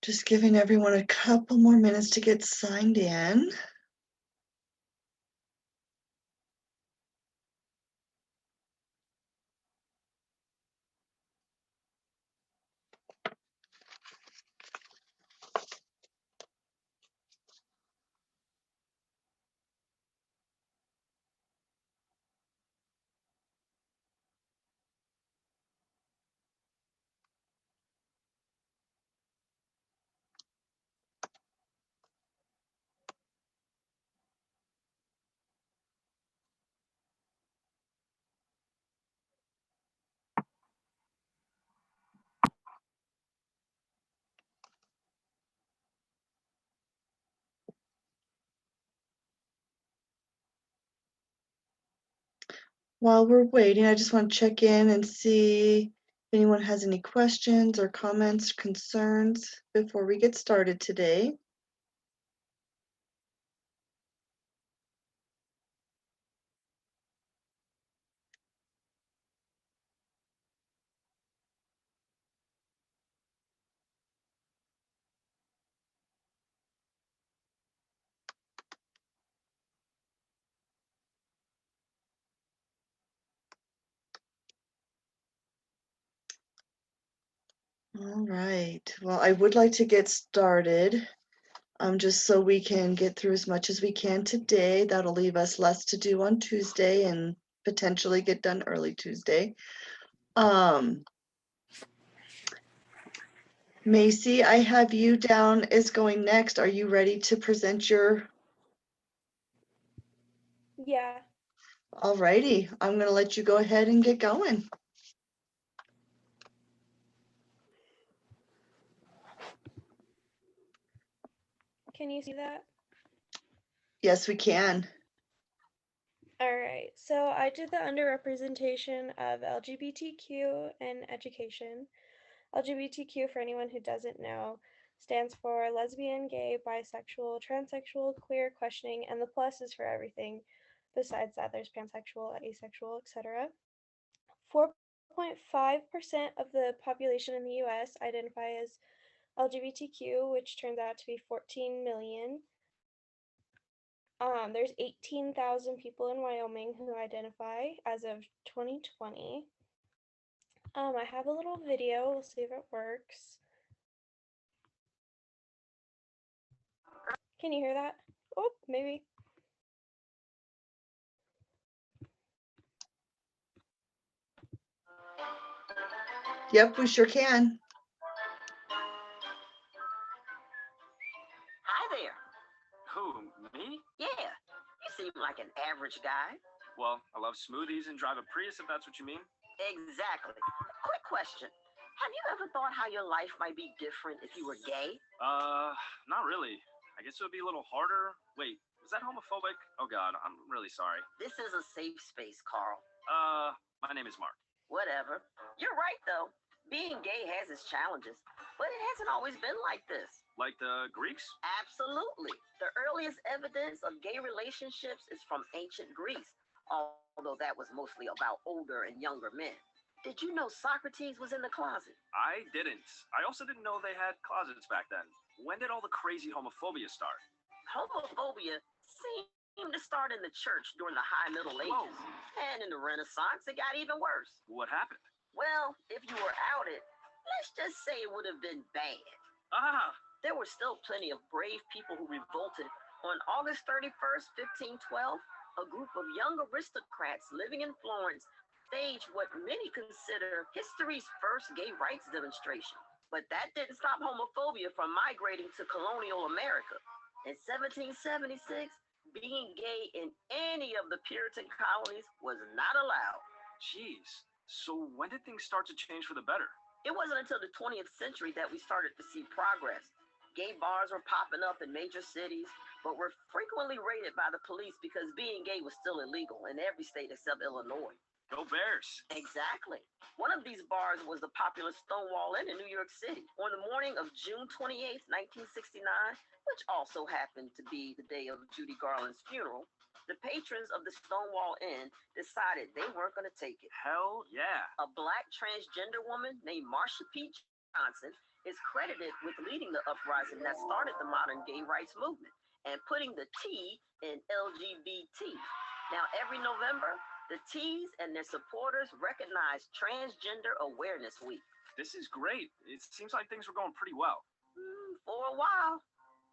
Just giving everyone a couple more minutes to get signed in. While we're waiting, I just want to check in and see if anyone has any questions or comments, concerns before we get started today. All right. Well, I would like to get started, just so we can get through as much as we can today. That'll leave us less to do on Tuesday and potentially get done early Tuesday. Macy, I have you down as going next. Are you ready to present your? Yeah. All righty. I'm going to let you go ahead and get going. Can you see that? Yes, we can. All right. So I did the underrepresentation of LGBTQ in education. LGBTQ, for anyone who doesn't know, stands for lesbian, gay, bisexual, transsexual, queer, questioning, and the plus is for everything. Besides that, there's pansexual, asexual, etc. 4.5% of the population in the US identify as LGBTQ, which turns out to be 14 million. There's 18,000 people in Wyoming who identify as of 2020. I have a little video. We'll see if it works. Can you hear that? Oh, maybe. Yep, we sure can. Hi there. Who, me? Yeah. You seem like an average guy. Well, I love smoothies and drive a Prius, if that's what you mean. Exactly. Quick question. Have you ever thought how your life might be different if you were gay? Not really. I guess it would be a little harder. Wait, is that homophobic? Oh God, I'm really sorry. This is a safe space, Carl. My name is Mark. Whatever. You're right, though. Being gay has its challenges, but it hasn't always been like this. Like the Greeks? Absolutely. The earliest evidence of gay relationships is from ancient Greece, although that was mostly about older and younger men. Did you know Socrates was in the closet? I didn't. I also didn't know they had closets back then. When did all the crazy homophobia start? Homophobia seemed to start in the church during the High Middle Ages. Whoa. And in the Renaissance, it got even worse. What happened? Well, if you were outed, let's just say it would have been bad. Ah, There were still plenty of brave people who revolted. On August 31st, 1512, a group of young aristocrats living in Florence staged what many consider history's first gay rights demonstration. But that didn't stop homophobia from migrating to colonial America. In 1776, being gay in any of the Puritan colonies was not allowed. jeez. So when did things start to change for the better? It wasn't until the 20th century that we started to see progress. Gay bars were popping up in major cities, but were frequently raided by the police because being gay was still illegal in every state except Illinois. Go Bears. Exactly. One of these bars was the popular Stonewall Inn in New York City. On the morning of June 28th, 1969, which also happened to be the day of Judy Garland's funeral, the patrons of the Stonewall Inn decided they weren't going to take it. Hell yeah. A black transgender woman named Marsha P. Johnson is credited with leading the uprising that started the modern gay rights movement and putting the T in LGBT. Now, every November, the T's and their supporters recognize Transgender Awareness Week. This is great. It seems like things were going pretty well. For a while.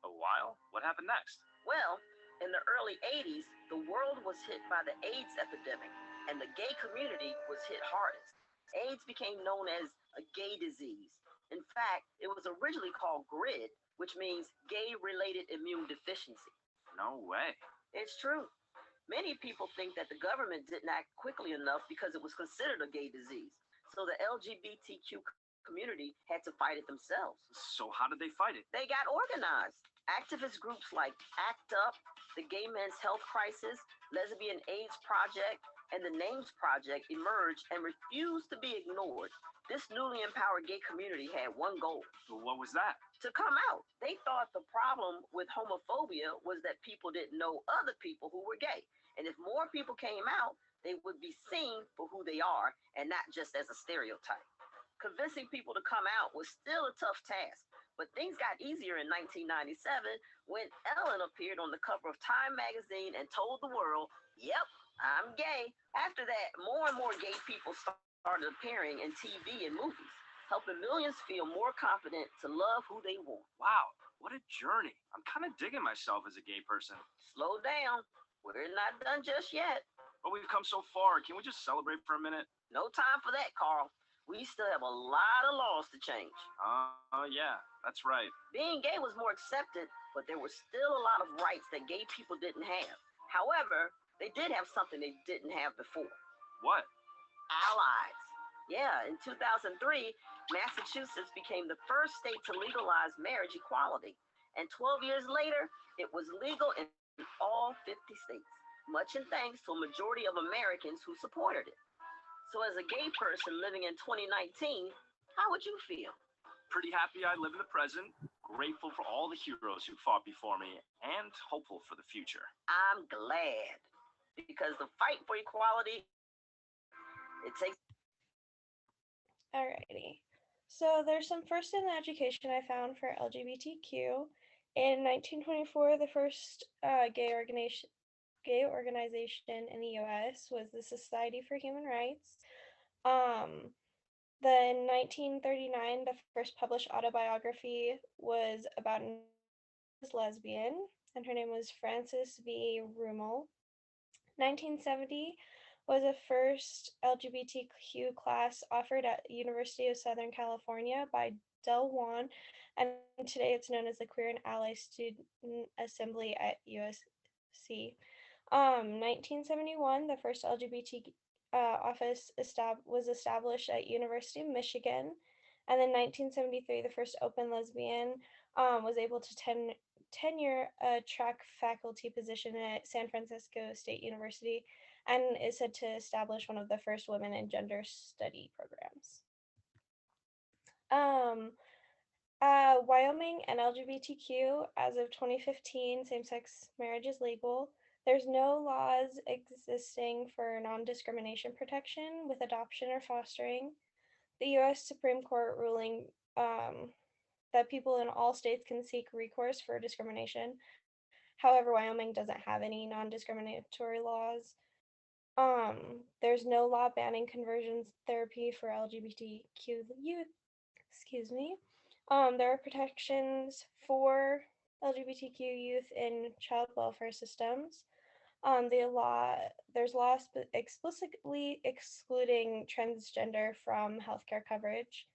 A while? What happened next? Well, in the early 80s, the world was hit by the AIDS epidemic, and the gay community was hit hardest. AIDS became known as a gay disease. In fact, it was originally called GRID, which means gay-related immune deficiency. No way. It's true. Many people think that the government didn't act quickly enough because it was considered a gay disease. So the LGBTQ community had to fight it themselves. So how did they fight it? They got organized. Activist groups like ACT UP, the Gay Men's Health Crisis, Lesbian AIDS Project, and the Names Project emerged and refused to be ignored. This newly empowered gay community had one goal. What was that? To come out. They thought the problem with homophobia was that people didn't know other people who were gay. And if more people came out, they would be seen for who they are and not just as a stereotype. Convincing people to come out was still a tough task, but things got easier in 1997 when Ellen appeared on the cover of Time magazine and told the world, "Yep, I'm gay." After that, more and more gay people started appearing in TV and movies, helping millions feel more confident to love who they want. Wow, what a journey. I'm kind of digging myself as a gay person. Slow down. We're not done just yet. But we've come so far. Can we just celebrate for a minute? No time for that, Carl. We still have a lot of laws to change. Yeah, that's right. Being gay was more accepted, but there were still a lot of rights that gay people didn't have. However, they did have something they didn't have before. What? Allies. Yeah, in 2003, Massachusetts became the first state to legalize marriage equality. And 12 years later, it was legal in all 50 states, much in thanks to a majority of Americans who supported it. So as a gay person living in 2019, how would you feel? Pretty happy I live in the present, grateful for all the heroes who fought before me, and hopeful for the future. I'm glad, because the fight for equality, it takes... Alrighty. So there's some first in education I found for LGBTQ. In 1924, the first gay organization in the US was the Society for Human Rights. In 1939, the first published autobiography was about a lesbian, and her name was Frances V. Rummel. 1970 was the first LGBTQ class offered at the University of Southern California by Del Juan, and today it's known as the Queer and Ally Student Assembly at USC. 1971, the first LGBT office was established at University of Michigan, and then 1973, the first open lesbian was able to tenure a track faculty position at San Francisco State University, and is said to establish one of the first women in gender study programs. Wyoming and LGBTQ, as of 2015, same-sex marriage is legal. There's no laws existing for non-discrimination protection with adoption or fostering. The U.S. Supreme Court ruling that people in all states can seek recourse for discrimination. However, Wyoming doesn't have any non-discriminatory laws. There's no law banning conversion therapy for LGBTQ youth. Excuse me. There are protections for LGBTQ youth in child welfare systems. There's laws explicitly excluding transgender from healthcare coverage.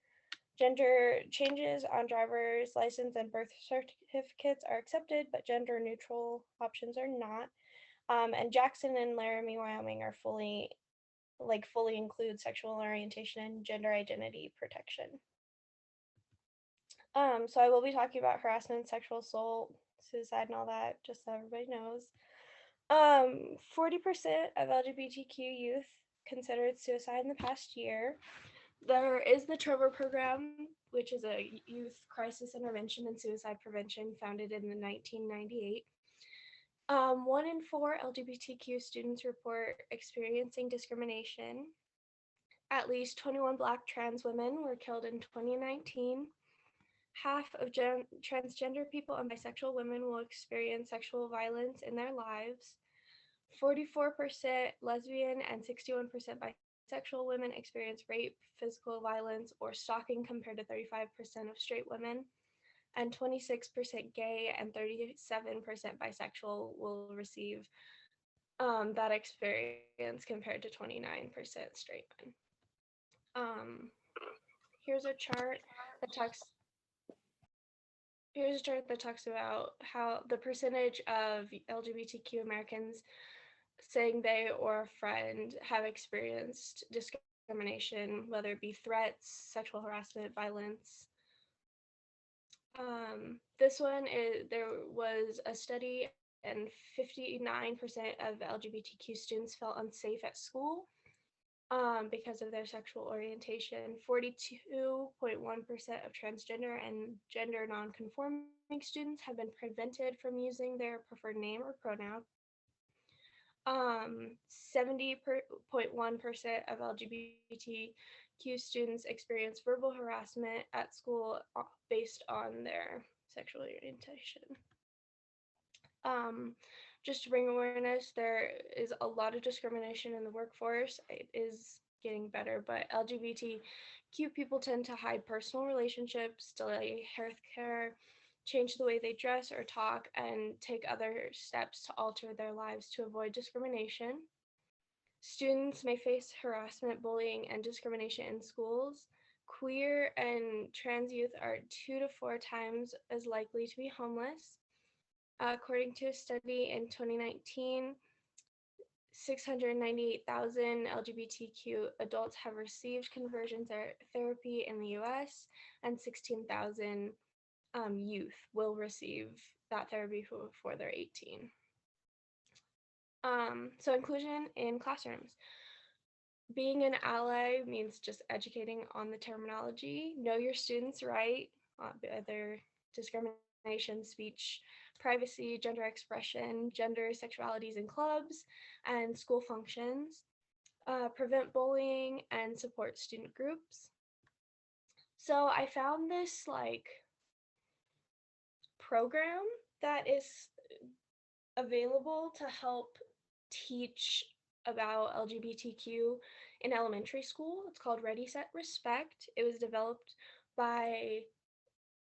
Gender changes on driver's license and birth certificates are accepted, but gender neutral options are not. And Jackson and Laramie, Wyoming are fully include sexual orientation and gender identity protection. So I will be talking about harassment, sexual assault, suicide, and all that, just so everybody knows. 40% of LGBTQ youth considered suicide in the past year. There is the Trevor Program, which is a youth crisis intervention and suicide prevention founded in 1998. 1 in 4 LGBTQ students report experiencing discrimination. at least 21 Black trans women were killed in 2019. Half of transgender people and bisexual women will experience sexual violence in their lives. 44% lesbian and 61% bisexual women experience rape, physical violence, or stalking compared to 35% of straight women. And 26% gay and 37% bisexual will receive that experience compared to 29% straight men. Here's a chart that talks about how the percentage of LGBTQ Americans saying they or a friend have experienced discrimination, whether it be threats, sexual harassment, violence. This one is, there was a study and 59% of LGBTQ students felt unsafe at school because of their sexual orientation. 42.1% of transgender and gender nonconforming students have been prevented from using their preferred name or pronoun. 70.1% of LGBTQ students experience verbal harassment at school based on their sexual orientation. Just to bring awareness, there is a lot of discrimination in the workforce. It is getting better, but LGBTQ people tend to hide personal relationships, delay healthcare, change the way they dress or talk, and take other steps to alter their lives to avoid discrimination. Students may face harassment, bullying, and discrimination in schools. Queer and trans youth are 2 to 4 times as likely to be homeless. According to a study in 2019, 698,000 LGBTQ adults have received conversion therapy in the US, and 16,000 youth will receive that therapy before they're 18. So inclusion in classrooms. Being an ally means just educating on the terminology, know your students' right, other discrimination, speech, privacy, gender expression, gender sexualities in clubs and school functions, prevent bullying, and support student groups. So I found this program that is available to help teach about LGBTQ in elementary school. It's called Ready, Set, Respect. It was developed by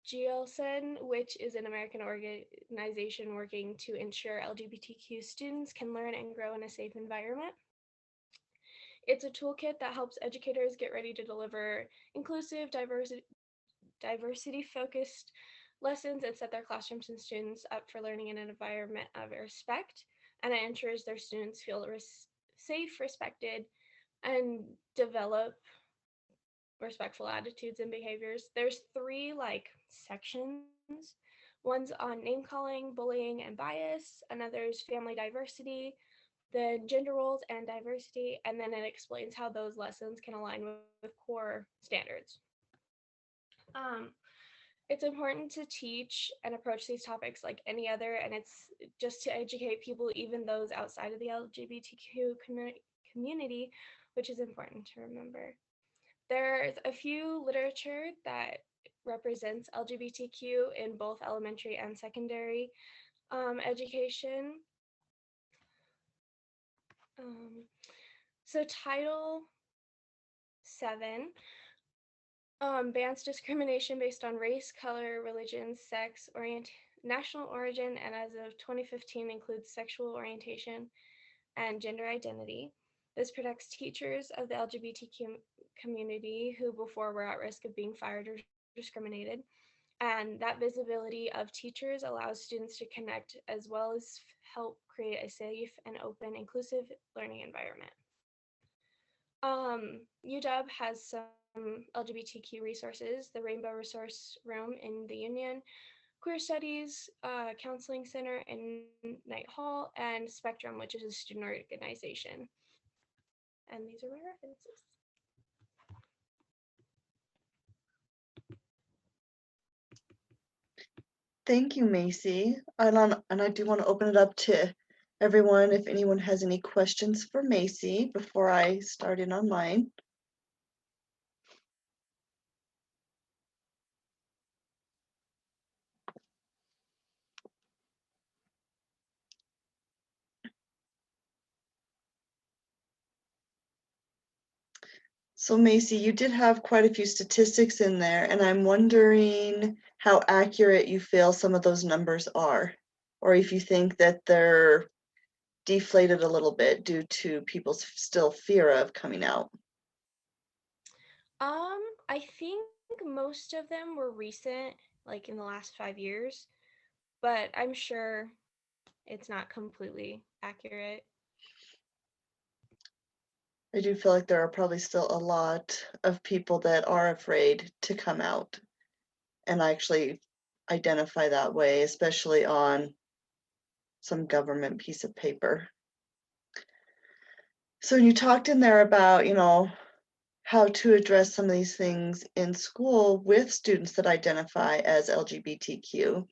GLSEN, which is an American organization working to ensure LGBTQ students can learn and grow in a safe environment. It's a toolkit that helps educators get ready to deliver inclusive, diversity-focused lessons and set their classrooms and students up for learning in an environment of respect. And it ensures their students feel safe, respected, and develop respectful attitudes and behaviors. There's 3 sections. One's on name calling, bullying, and bias. Another's family diversity, then gender roles and diversity, and then it explains how those lessons can align with core standards. It's important to teach and approach these topics like any other, and it's just to educate people, even those outside of the LGBTQ community, which is important to remember. There's a few literature that represents LGBTQ in both elementary and secondary education. So Title VII bans discrimination based on race, color, religion, sex, national origin, and as of 2015 includes sexual orientation and gender identity. This protects teachers of the LGBTQ community who before were at risk of being fired or discriminated. And that visibility of teachers allows students to connect as well as help create a safe and open, inclusive learning environment. UW has some LGBTQ resources, the Rainbow Resource Room in the Union, Queer Studies Counseling Center in Knight Hall, and Spectrum, which is a student organization. And these are my references. Thank you, Macy. And I do want to open it up to everyone if anyone has any questions for Macy before I start in on mine. So Macy, you did have quite a few statistics in there, and I'm wondering how accurate you feel some of those numbers are, or if you think that they're deflated a little bit due to people's still fear of coming out. I think most of them were recent, like in the last 5 years, but I'm sure it's not completely accurate. I do feel like there are probably still a lot of people that are afraid to come out and actually identify that way, especially on some government piece of paper. So you talked in there about, how to address some of these things in school with students that identify as LGBTQ.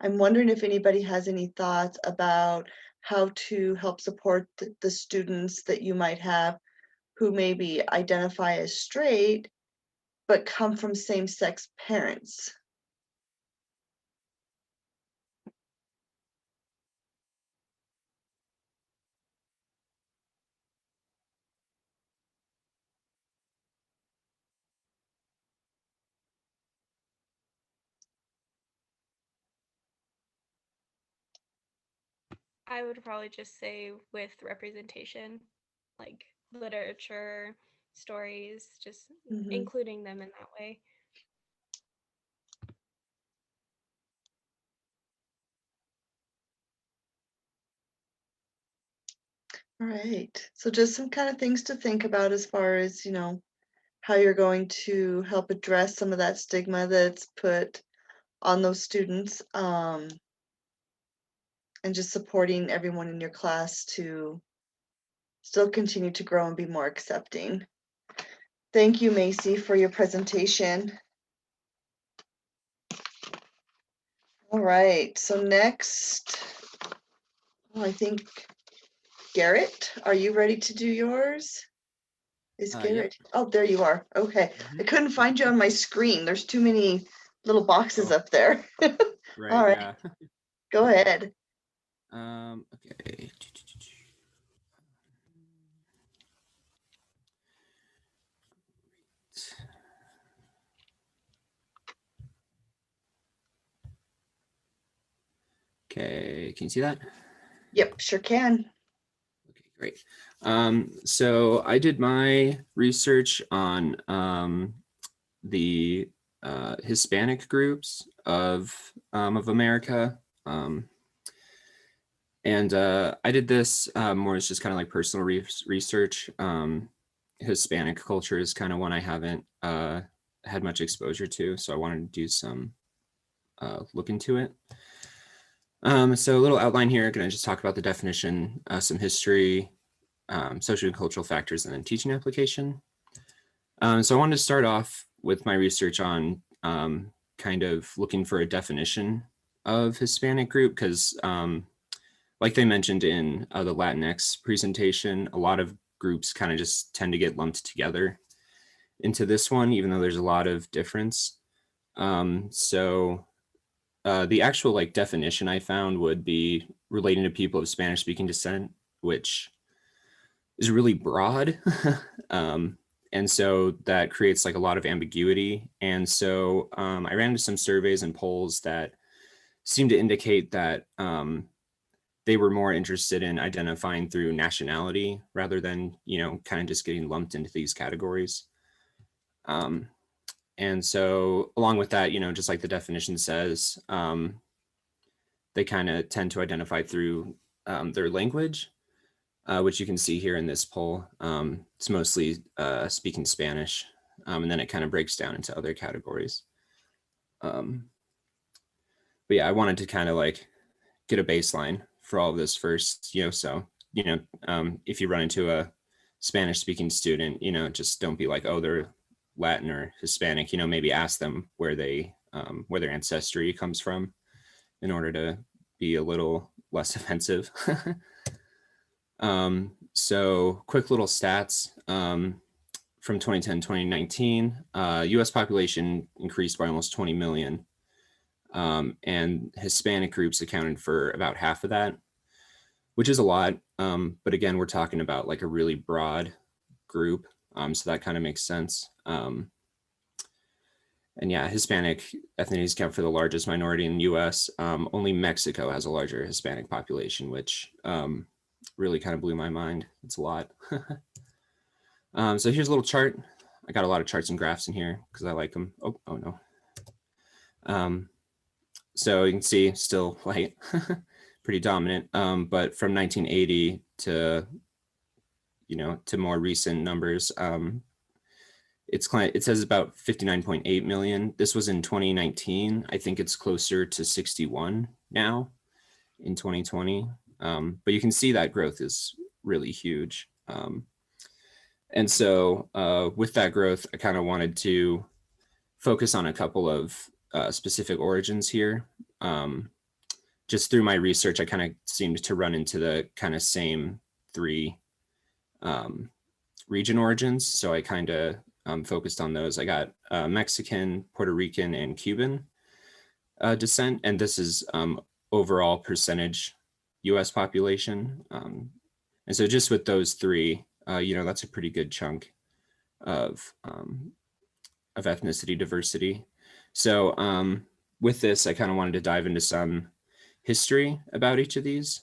I'm wondering if anybody has any thoughts about how to help support the students that you might have who maybe identify as straight but come from same-sex parents. I would probably just say with representation, like literature, stories, just Mhm. including them in that way. All right. So just some kind of things to think about as far as, how you're going to help address some of that stigma that's put on those students, and just supporting everyone in your class to still continue to grow and be more accepting. Thank you, Macy, for your presentation. All right, so next, I think Garrett, are you ready to do yours? Is Yep. Garrett? Oh, there you are. Okay. I couldn't find you on my screen. There's too many little boxes Oh, up there. right. All right, Yeah. go ahead. Okay. Okay. Can you see that? Yep, sure can. Okay, great. So I did my research on the Hispanic groups of America. And I did this more as just kind of like personal research. Hispanic culture is kind of one I haven't had much exposure to, so I wanted to do some look into it. So a little outline here, going to just talk about the definition, some history, social and cultural factors, and then teaching application. So I wanted to start off with my research on kind of looking for a definition of Hispanic group, because like they mentioned in the Latinx presentation, a lot of groups kind of just tend to get lumped together into this one, even though there's a lot of difference. So the actual like definition I found would be relating to people of Spanish speaking descent, which is really broad. And so that creates like a lot of ambiguity. And so I ran into some surveys and polls that seem to indicate that they were more interested in identifying through nationality rather than, kind of just getting lumped into these categories. And so along with that, just like the definition says, they kind of tend to identify through their language, which you can see here in this poll. It's mostly speaking Spanish, and then it kind of breaks down into other categories. But yeah, I wanted to kind of like get a baseline for all of this first, so, if you run into a Spanish speaking student, just don't be like, oh, they're Latin or Hispanic, maybe ask them where their ancestry comes from in order to be a little less offensive. So quick little stats from 2010, 2019, US population increased by almost 20 million. And Hispanic groups accounted for about half of that, which is a lot. But again, we're talking about like a really broad group. So that kind of makes sense. And yeah, Hispanic ethnicities count for the largest minority in the US. Only Mexico has a larger Hispanic population, which really kind of blew my mind. It's a lot. So here's a little chart. I got a lot of charts and graphs in here because I like them. Oh no. So you can see still white, pretty dominant. But from 1980 to, to more recent numbers, it says about 59.8 million. This was in 2019. I think it's closer to 61 now in 2020. But you can see that growth is really huge. And so with that growth, I kind of wanted to focus on a couple of specific origins here. Just through my research, I kind of seemed to run into the kind of same three region origins. So I kind of focused on those. I got Mexican, Puerto Rican, and Cuban descent. And this is overall percentage US population. And so just with those three, that's a pretty good chunk of ethnicity diversity. So with this, I kind of wanted to dive into some history about each of these.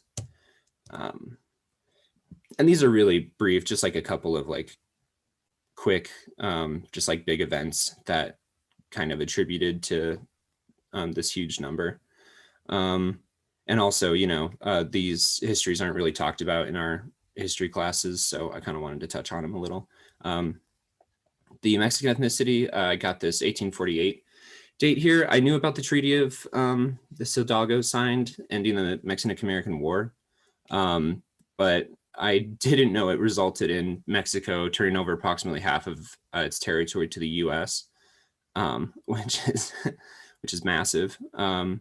And these are really brief, just like a couple of like quick, just like big events that kind of attributed to this huge number. And also, these histories aren't really talked about in our history classes, so I kind of wanted to touch on them a little. The Mexican ethnicity, I got this 1848 date here. I knew about the Treaty of the Hidalgo signed ending the Mexican-American War, but I didn't know it resulted in Mexico turning over approximately half of its territory to the U.S., which is massive. And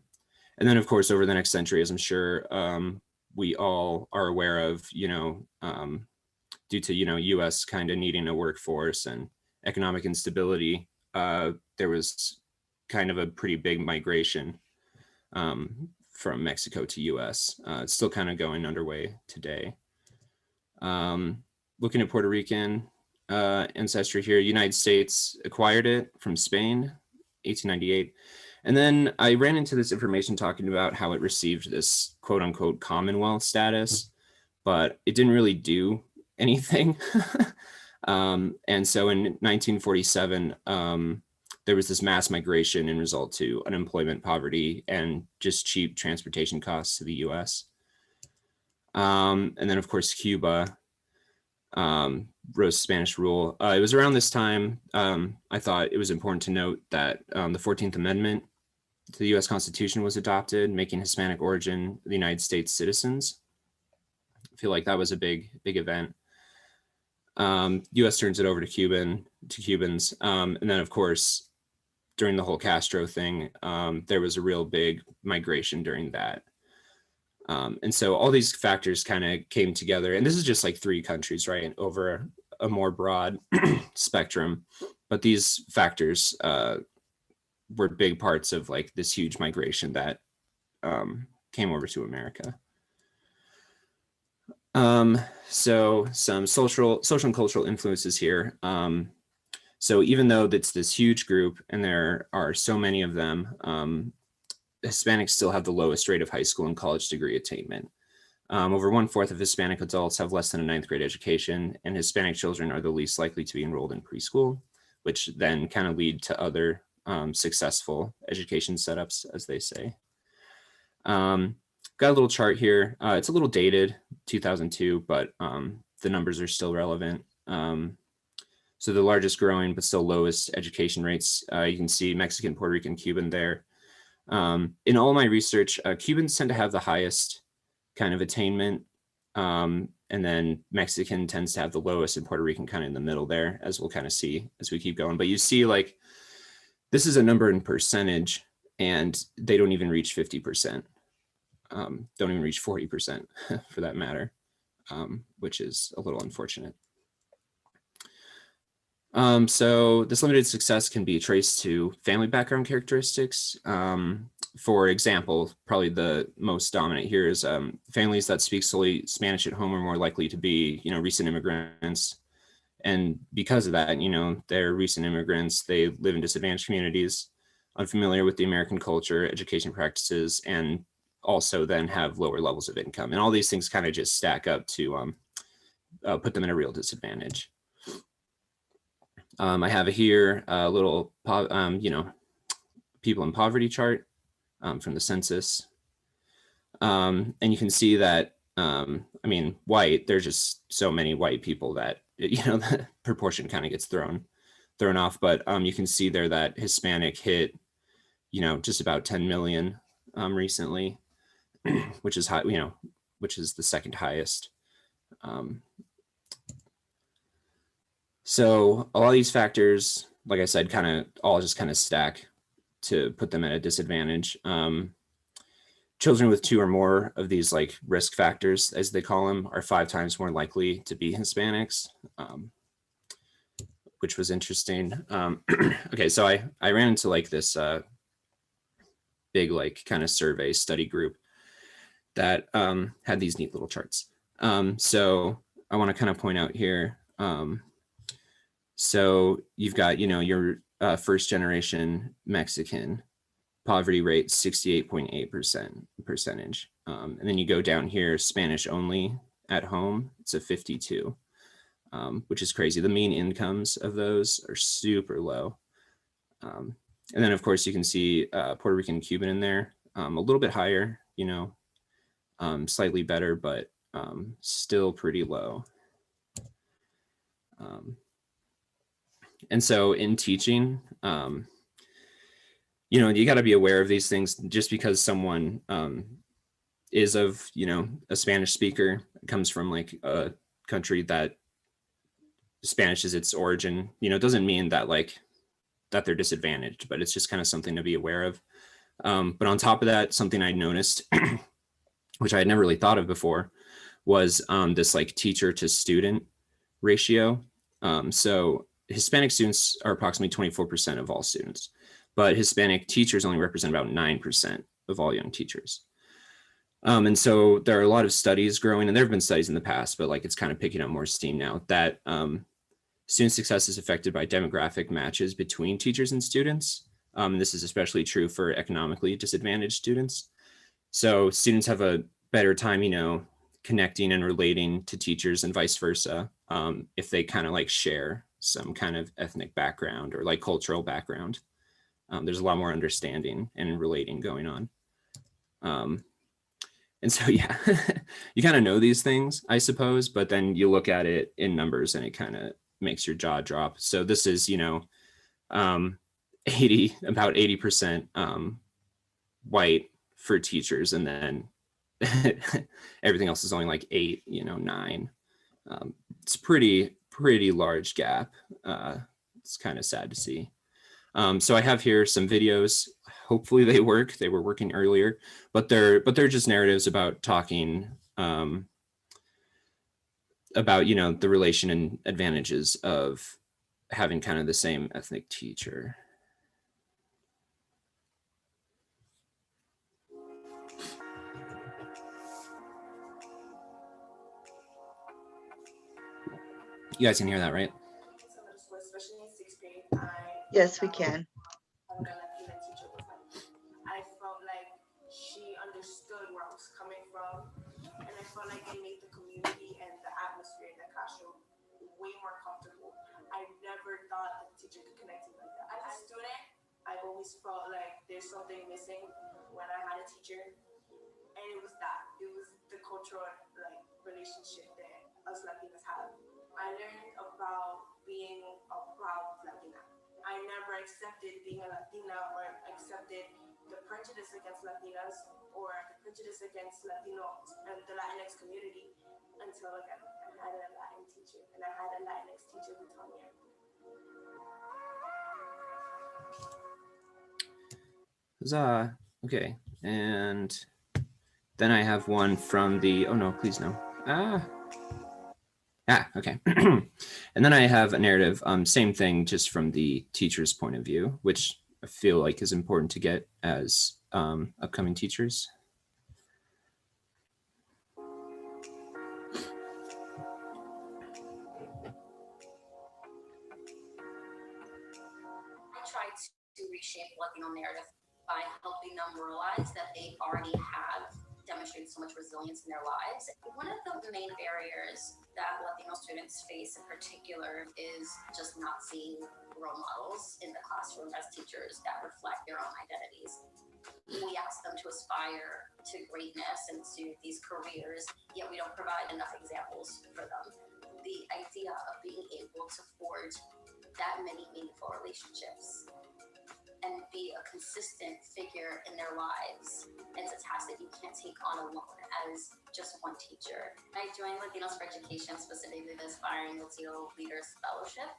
then, of course, over the next century, as I'm sure we all are aware of, due to U.S. kind of needing a workforce and economic instability, there was kind of a pretty big migration from Mexico to U.S. It's still kind of going underway today. Looking at Puerto Rican ancestry here, United States acquired it from Spain, 1898. And then I ran into this information talking about how it received this quote unquote Commonwealth status, but it didn't really do anything. And so in 1947, there was this mass migration in result to unemployment, poverty, and just cheap transportation costs to the US. And then, of course, Cuba rose Spanish rule. It was around this time, I thought it was important to note that the 14th Amendment to the US Constitution was adopted, making Hispanic origin the United States citizens. I feel like that was a big event. US turns it over to Cubans. And then, of course, during the whole Castro thing, there was a real big migration during that. And so all these factors kind of came together, and this is just like 3 countries, right, over a more broad spectrum. But these factors were big parts of like this huge migration that came over to America. So some social and cultural influences here. So even though it's this huge group and there are so many of them, Hispanics still have the lowest rate of high school and college degree attainment. Over 1/4 of Hispanic adults have less than a 9th grade education, and Hispanic children are the least likely to be enrolled in preschool, which then kind of lead to other successful education setups, as they say. Got a little chart here. It's a little dated, 2002, but the numbers are still relevant. So the largest growing, but still lowest education rates, you can see Mexican, Puerto Rican, Cuban there. In all my research, Cubans tend to have the highest kind of attainment, and then Mexican tends to have the lowest, and Puerto Rican kind of in the middle there, as we'll kind of see as we keep going. But you see, like, this is a number in percentage, and they don't even reach 50%. Don't even reach 40% for that matter, which is a little unfortunate. So this limited success can be traced to family background characteristics. For example, probably the most dominant here is families that speak solely Spanish at home are more likely to be, recent immigrants And because of that, you know, they're recent immigrants, they live in disadvantaged communities, unfamiliar with the American culture, education practices, and also then have lower levels of income. And all these things kind of just stack up to put them in a real disadvantage. I have here a little, you know, people in poverty chart from the census. And you can see that, I mean, white, there's just so many white people that, you know, the proportion kind of gets thrown off. But you can see there that Hispanic hit, you know, just about 10 million recently, which is high, you know, which is the second highest. So a lot of these factors, like I said, kind of all just kind of stack to put them at a disadvantage. Children with 2 or more of these like risk factors, as they call them, are 5 times more likely to be Hispanics, which was interesting. Okay, so I ran into like this big like kind of survey study group that had these neat little charts. So I want to kind of point out here. So you've got, you know, your first generation Mexican poverty rate 68.8% percentage. And then you go down here, Spanish only at home, it's a 52, which is crazy. The mean incomes of those are super low. And then of course you can see Puerto Rican and Cuban in there, a little bit higher, you know, slightly better, but still pretty low. And so in teaching, you know, you got to be aware of these things. Just because someone is of, you know, a Spanish speaker, comes from like a country that Spanish is its origin, you know, doesn't mean that like that they're disadvantaged, but it's just kind of something to be aware of. But on top of that, something I noticed, which I had never really thought of before, was this like teacher to student ratio. So Hispanic students are approximately 24% of all students, but Hispanic teachers only represent about 9% of all young teachers. And so there are a lot of studies growing, and there have been studies in the past, but like it's kind of picking up more steam now, that student success is affected by demographic matches between teachers and students. And this is especially true for economically disadvantaged students. So students have a better time, you know, connecting and relating to teachers and vice versa, if they kind of like share some kind of ethnic background or like cultural background. There's a lot more understanding and relating going on. And so, yeah, you kind of know these things, I suppose, but then you look at it in numbers and it kind of makes your jaw drop. So this is, you know, about 80% white for teachers, and then everything else is only like 8, you know, 9. It's pretty large gap. It's kind of sad to see. So I have here some videos. Hopefully they work. They were working earlier, but they're just narratives about talking about, you know, the relation and advantages of having kind of the same ethnic teacher. You guys can hear that, right? Especially in 6th grade, Yes, we can. having a Latina teacher was like, I felt like she understood where I was coming from, and I felt like it made the community and the atmosphere in the classroom way more comfortable. I never thought a teacher could connect me like that. As a student, I always felt like there's something missing when I had a teacher, and it was the cultural like relationship that us Latinas have. I learned about being a proud Latina. I never accepted being a Latina or accepted the prejudice against Latinas or the prejudice against Latinos and the Latinx community until again I had a Latin teacher, and I had a Latinx teacher who taught me everything. Huzzah. Okay, and then I have one from the, oh no, please no. Okay. And then I have a narrative, same thing, just from the teacher's point of view, which I feel like is important to get as upcoming teachers. to reshape Latino narrative by helping them realize that they already have demonstrated so much resilience in their lives. One of the main barriers that Latino students face in particular is just not seeing role models in the classroom as teachers that reflect their own identities. We ask them to aspire to greatness and to these careers, yet we don't provide enough examples for them. The idea of being able to forge that many meaningful relationships and be a consistent figure in their lives. It's a task that you can't take on alone as just one teacher. I joined Latinos for Education, specifically the Aspiring Latino Leaders Fellowship.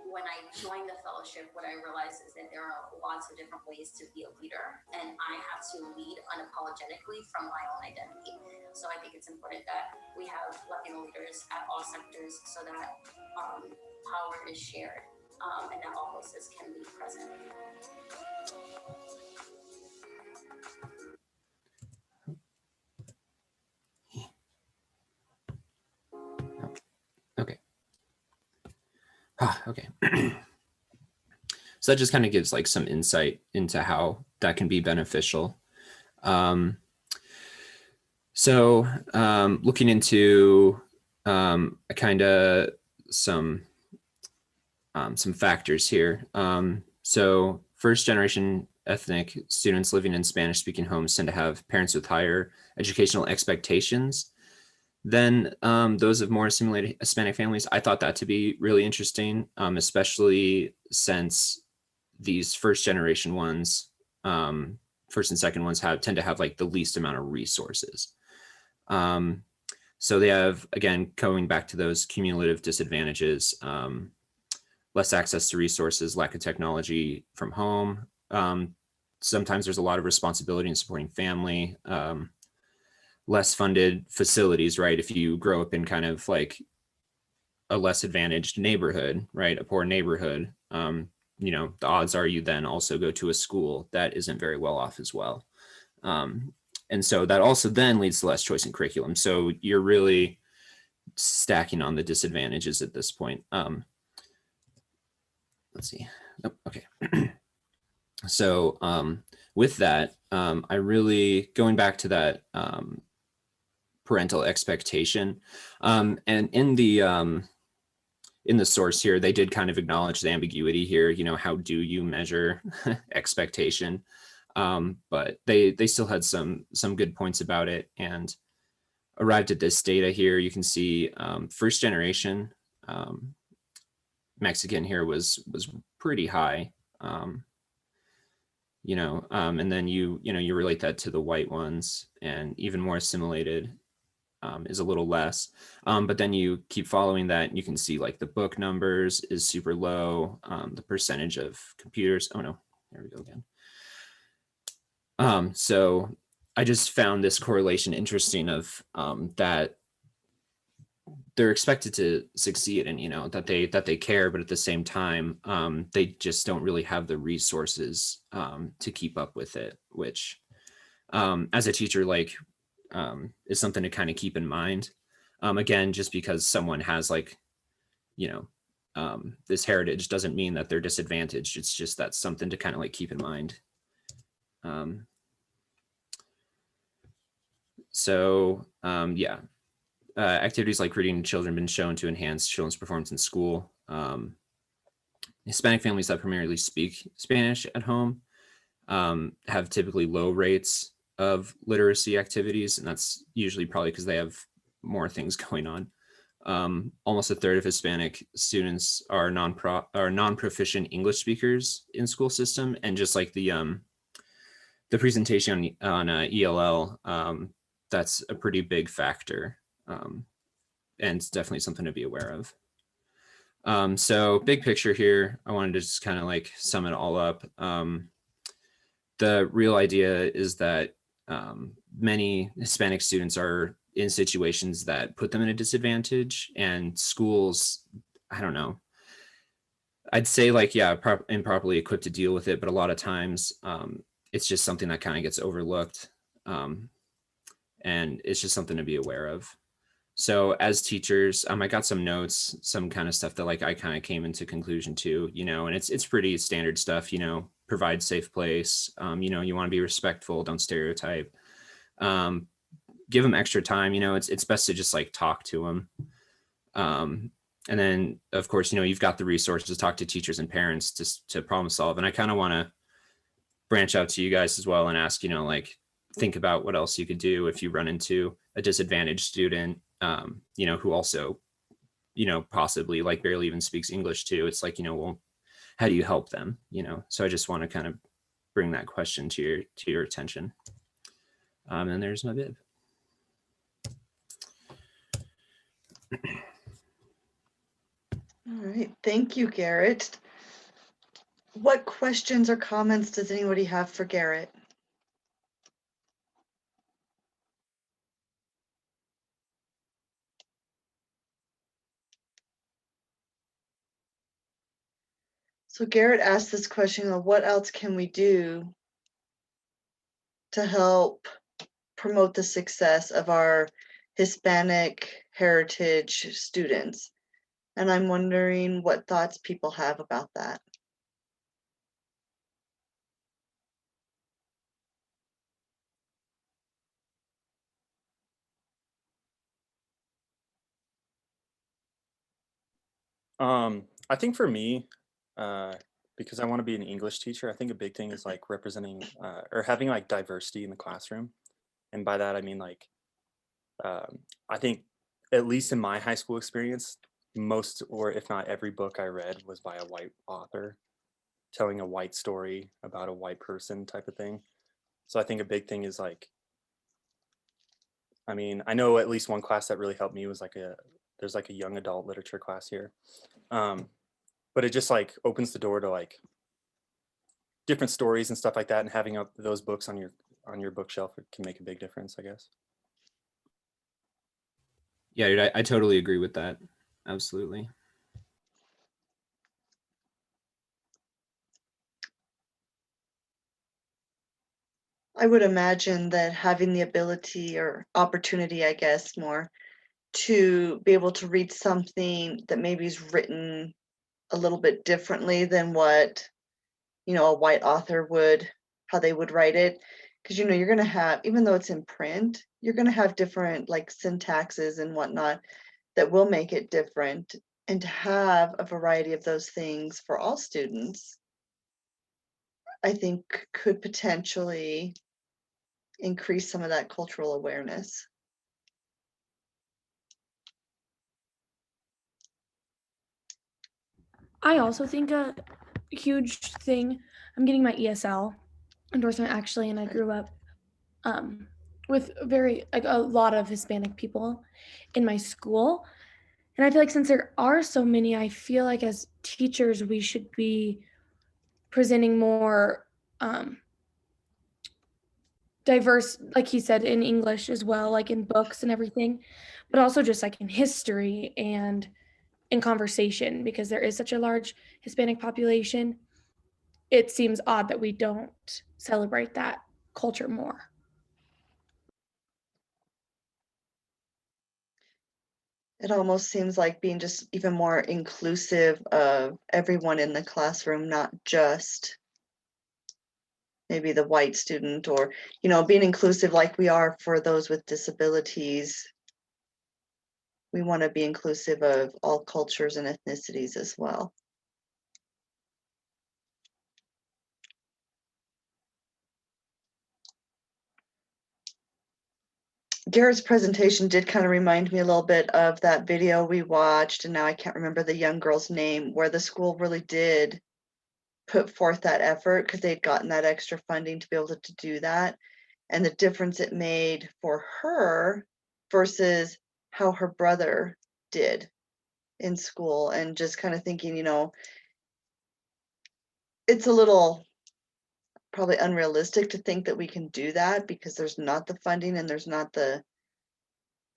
When I joined the fellowship, what I realized is that there are lots of different ways to be a leader, and I have to lead unapologetically from my own identity. So I think it's important that we have Latino leaders at all sectors so that power is shared and that all voices can be present. Okay. Okay. So that just kind of gives like some insight into how that can be beneficial. Looking into kind of some factors here. So first generation ethnic students living in Spanish speaking homes tend to have parents with higher educational expectations than those of more assimilated Hispanic families. I thought that to be really interesting, especially since these first generation ones, first and second ones tend to have like the least amount of resources. So they have, again, going back to those cumulative disadvantages, less access to resources, lack of technology from home. Sometimes there's a lot of responsibility in supporting family, less funded facilities, right? If you grow up in kind of like a less advantaged neighborhood, right? A poor neighborhood, you know, the odds are you then also go to a school that isn't very well off as well. And so that also then leads to less choice in curriculum. So you're really stacking on the disadvantages at this point. Let's see. Oh, okay. So with that, I really, going back to that parental expectation, and in the source here, they did kind of acknowledge the ambiguity here, you know, how do you measure expectation? But they still had some good points about it, and arrived at this data here. You can see first generation Mexican here was pretty high, you know, and then you relate that to the white ones, and even more assimilated is a little less. But then you keep following that, and you can see like the book numbers is super low. The percentage of computers, oh no, there we go again. So I just found this correlation interesting of that they're expected to succeed, and you know that they care, but at the same time they just don't really have the resources to keep up with it, which as a teacher like is something to kind of keep in mind. Again, just because someone has like, you know, this heritage doesn't mean that they're disadvantaged. It's just that's something to kind of like keep in mind. Yeah. Activities like reading to children have been shown to enhance children's performance in school. Hispanic families that primarily speak Spanish at home have typically low rates of literacy activities, and that's usually probably because they have more things going on. Almost a third of Hispanic students are non-proficient English speakers in school system, and just like the presentation on ELL, that's a pretty big factor. And it's definitely something to be aware of. So big picture here, I wanted to just kind of like sum it all up. The real idea is that many Hispanic students are in situations that put them in a disadvantage, and schools, I don't know, I'd say like, yeah, improperly equipped to deal with it, but a lot of times it's just something that kind of gets overlooked. And it's just something to be aware of. So as teachers, I got some notes, some kind of stuff that like I kind of came into conclusion to, and it's pretty standard stuff, provide safe place. You want to be respectful, don't stereotype. Give them extra time, it's best to just like talk to them. And then of course, you've got the resources to talk to teachers and parents to problem solve. And I kind of want to branch out to you guys as well and ask, like think about what else you could do if you run into a disadvantaged student, who also, possibly like barely even speaks English too. It's like, well, how do you help them? So I just want to kind of bring that question to your attention. And there's my bib. All right, thank you, Garrett. What questions or comments does anybody have for Garrett? So Garrett asked this question of what else can we do to help promote the success of our Hispanic heritage students? And I'm wondering what thoughts people have about that. I think for me, because I want to be an English teacher, I think a big thing is like representing or having like diversity in the classroom. And by that, I mean like, I think at least in my high school experience, most or if not every book I read was by a white author telling a white story about a white person type of thing. So I think a big thing is like, I mean, I know at least one class that really helped me was like there's like a young adult literature class here. But it just like opens the door to like different stories and stuff like that, and having up those books on your bookshelf can make a big difference, I guess. Yeah, dude, I totally agree with that. Absolutely. I would imagine that having the ability or opportunity, I guess, more to be able to read something that maybe is written a little bit differently than what, a white author would, how they would write it. Because, you're going to have, even though it's in print, you're going to have different like syntaxes and whatnot that will make it different. And to have a variety of those things for all students, I think could potentially increase some of that cultural awareness. I also think a huge thing, I'm getting my ESL endorsement actually, and I grew up with like a lot of Hispanic people in my school. And I feel like since there are so many, I feel like as teachers, we should be presenting more diverse, like he said, in English as well, like in books and everything, but also just like in history and in conversation, because there is such a large Hispanic population. It seems odd that we don't celebrate that culture more. It almost seems like being just even more inclusive of everyone in the classroom, not just maybe the white student, or, being inclusive like we are for those with disabilities. We want to be inclusive of all cultures and ethnicities as well. Garrett's presentation did kind of remind me a little bit of that video we watched, and now I can't remember the young girl's name, where the school really did put forth that effort because they'd gotten that extra funding to be able to do that, and the difference it made for her versus how her brother did in school. And just kind of thinking, it's a little probably unrealistic to think that we can do that because there's not the funding and there's not the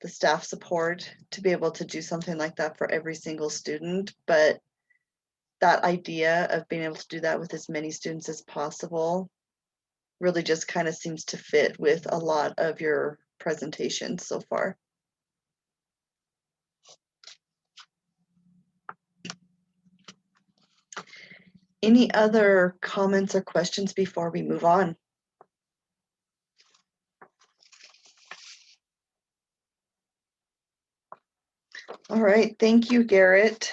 staff support to be able to do something like that for every single student. But that idea of being able to do that with as many students as possible really just kind of seems to fit with a lot of your presentations so far. Any other comments or questions before we move on? All right, thank you, Garrett.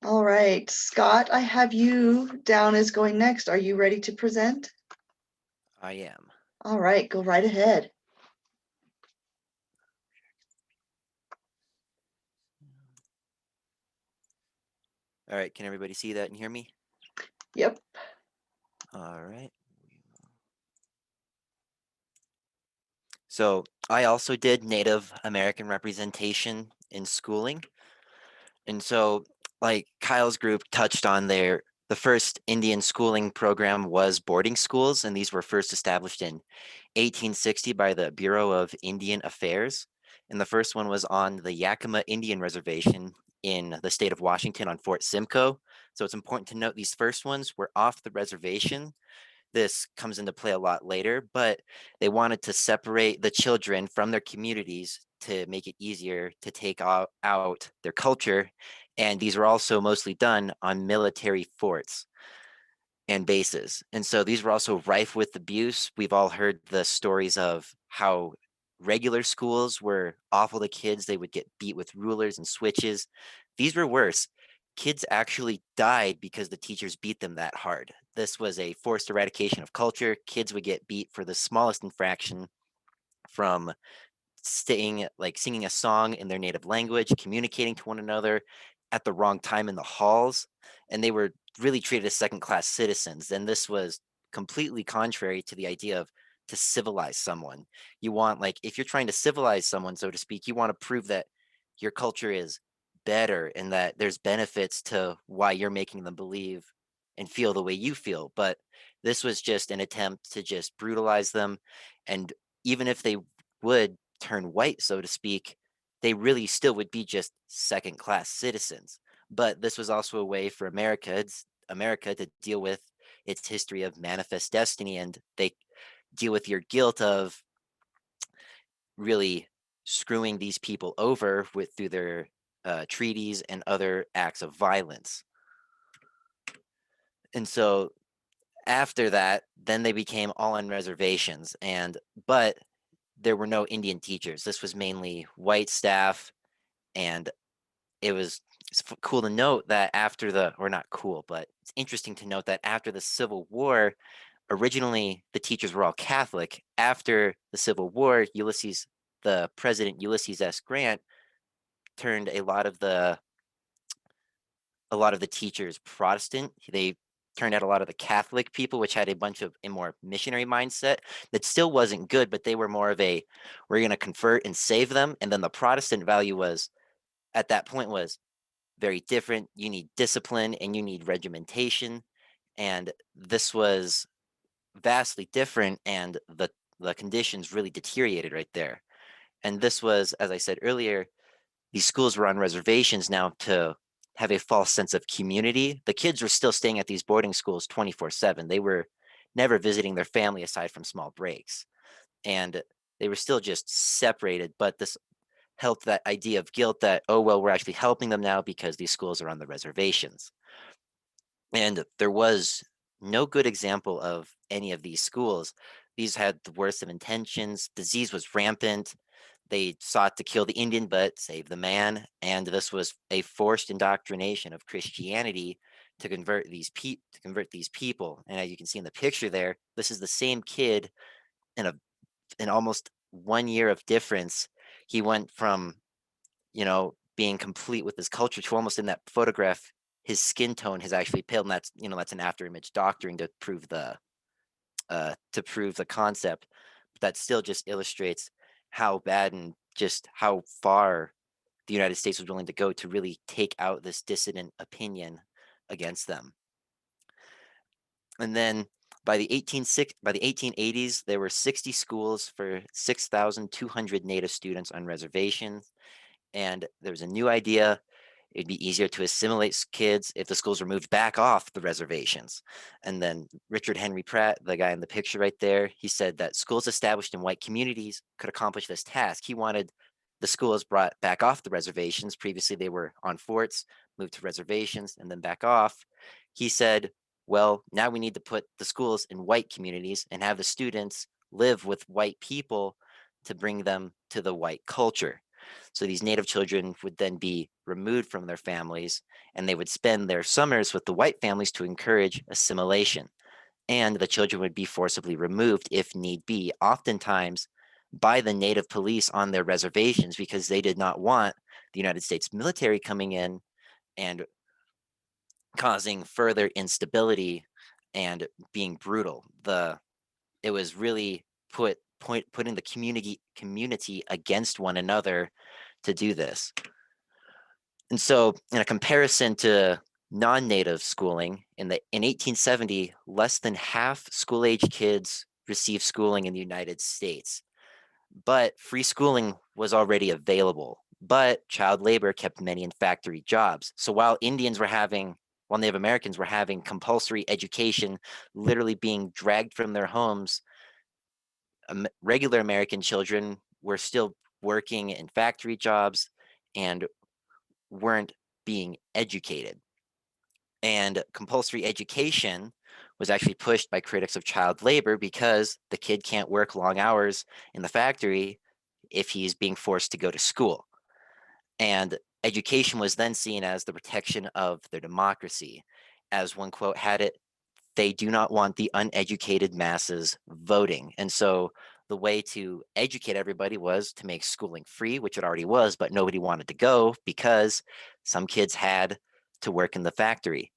All right, Scott, I have you down as going next. Are you ready to present? I am. All right, go right ahead. All right, can everybody see that and hear me? Yep. All right. So I also did Native American representation in schooling. And so like Kyle's group touched on there, the first Indian schooling program was boarding schools, and these were first established in 1860 by the Bureau of Indian Affairs. And the first one was on the Yakima Indian Reservation in the state of Washington on Fort Simcoe. So it's important to note these first ones were off the reservation. This comes into play a lot later, but they wanted to separate the children from their communities to make it easier to take out their culture. And these were also mostly done on military forts and bases. And so these were also rife with abuse. We've all heard the stories of how regular schools were awful to kids. They would get beat with rulers and switches. These were worse. Kids actually died because the teachers beat them that hard. This was a forced eradication of culture. Kids would get beat for the smallest infraction, from staying like singing a song in their native language, communicating to one another at the wrong time in the halls, and they were really treated as second-class citizens. And this was completely contrary to the idea of to civilize someone. You want, like, if you're trying to civilize someone, so to speak, you want to prove that your culture is better and that there's benefits to why you're making them believe and feel the way you feel. But this was just an attempt to just brutalize them. And even if they would turn white, so to speak, they really still would be just second class citizens. But this was also a way for America to deal with its history of manifest destiny, and they deal with your guilt of really screwing these people over with through their treaties and other acts of violence. And so after that, then they became all on reservations, but there were no Indian teachers. This was mainly white staff, and it's cool to note that or not cool, but it's interesting to note that after the Civil War, originally the teachers were all Catholic. After the Civil War, the President Ulysses S. Grant turned a lot of the teachers Protestant. They turned out a lot of the Catholic people, which had a more missionary mindset that still wasn't good, but they were more of a, we're going to convert and save them. And then the Protestant value was, at that point, was very different. You need discipline and you need regimentation. And this was vastly different. And the conditions really deteriorated right there. And this was, as I said earlier, these schools were on reservations now to have a false sense of community. The kids were still staying at these boarding schools 24/7. They were never visiting their family aside from small breaks. And they were still just separated, but this helped that idea of guilt that, oh, well, we're actually helping them now because these schools are on the reservations. And there was no good example of any of these schools. These had the worst of intentions. Disease was rampant. They sought to kill the Indian, but save the man. And this was a forced indoctrination of Christianity to convert these people. And as you can see in the picture there, this is the same kid in almost 1 year of difference. He went from, being complete with his culture to almost in that photograph, his skin tone has actually paled. And that's an after image doctoring to prove the concept. But that still just illustrates how bad and just how far the United States was willing to go to really take out this dissident opinion against them. And then by the 1880s, there were 60 schools for 6,200 Native students on reservations. And there was a new idea. It'd be easier to assimilate kids if the schools were moved back off the reservations. And then Richard Henry Pratt, the guy in the picture right there, he said that schools established in white communities could accomplish this task. He wanted the schools brought back off the reservations. Previously, they were on forts, moved to reservations, and then back off. He said, well, now we need to put the schools in white communities and have the students live with white people to bring them to the white culture. So these Native children would then be removed from their families, and they would spend their summers with the white families to encourage assimilation. And the children would be forcibly removed if need be, oftentimes by the Native police on their reservations, because they did not want the United States military coming in and causing further instability and being brutal. It was really putting the community against one another to do this. And so, in a comparison to non-native schooling, in 1870, less than half school-age kids received schooling in the United States. But free schooling was already available. But child labor kept many in factory jobs. So while Native Americans were having compulsory education, literally being dragged from their homes, regular American children were still working in factory jobs and weren't being educated. And compulsory education was actually pushed by critics of child labor because the kid can't work long hours in the factory if he's being forced to go to school. And education was then seen as the protection of their democracy. As one quote had it, they do not want the uneducated masses voting. And so the way to educate everybody was to make schooling free, which it already was, but nobody wanted to go because some kids had to work in the factory.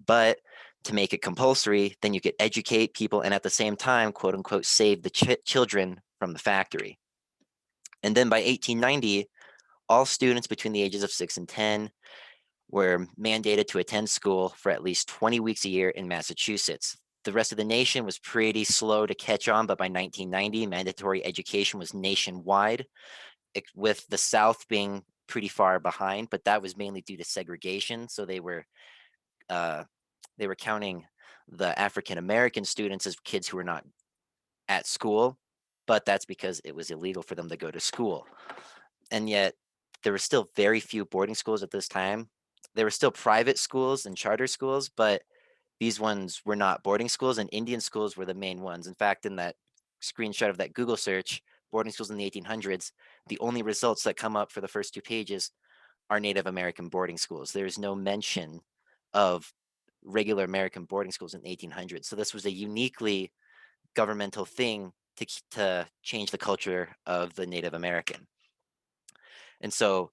But to make it compulsory, then you could educate people and at the same time, quote unquote, save the children from the factory. And then by 1890, all students between the ages of 6 and 10 were mandated to attend school for at least 20 weeks a year in Massachusetts. The rest of the nation was pretty slow to catch on, but by 1990, mandatory education was nationwide, with the South being pretty far behind, but that was mainly due to segregation. So they were counting the African American students as kids who were not at school, but that's because it was illegal for them to go to school. And yet there were still very few boarding schools at this time. There were still private schools and charter schools, but these ones were not boarding schools, and Indian schools were the main ones. In fact, in that screenshot of that Google search, boarding schools in the 1800s, the only results that come up for the first 2 pages are Native American boarding schools. There is no mention of regular American boarding schools in the 1800s. So this was a uniquely governmental thing to change the culture of the Native American. And so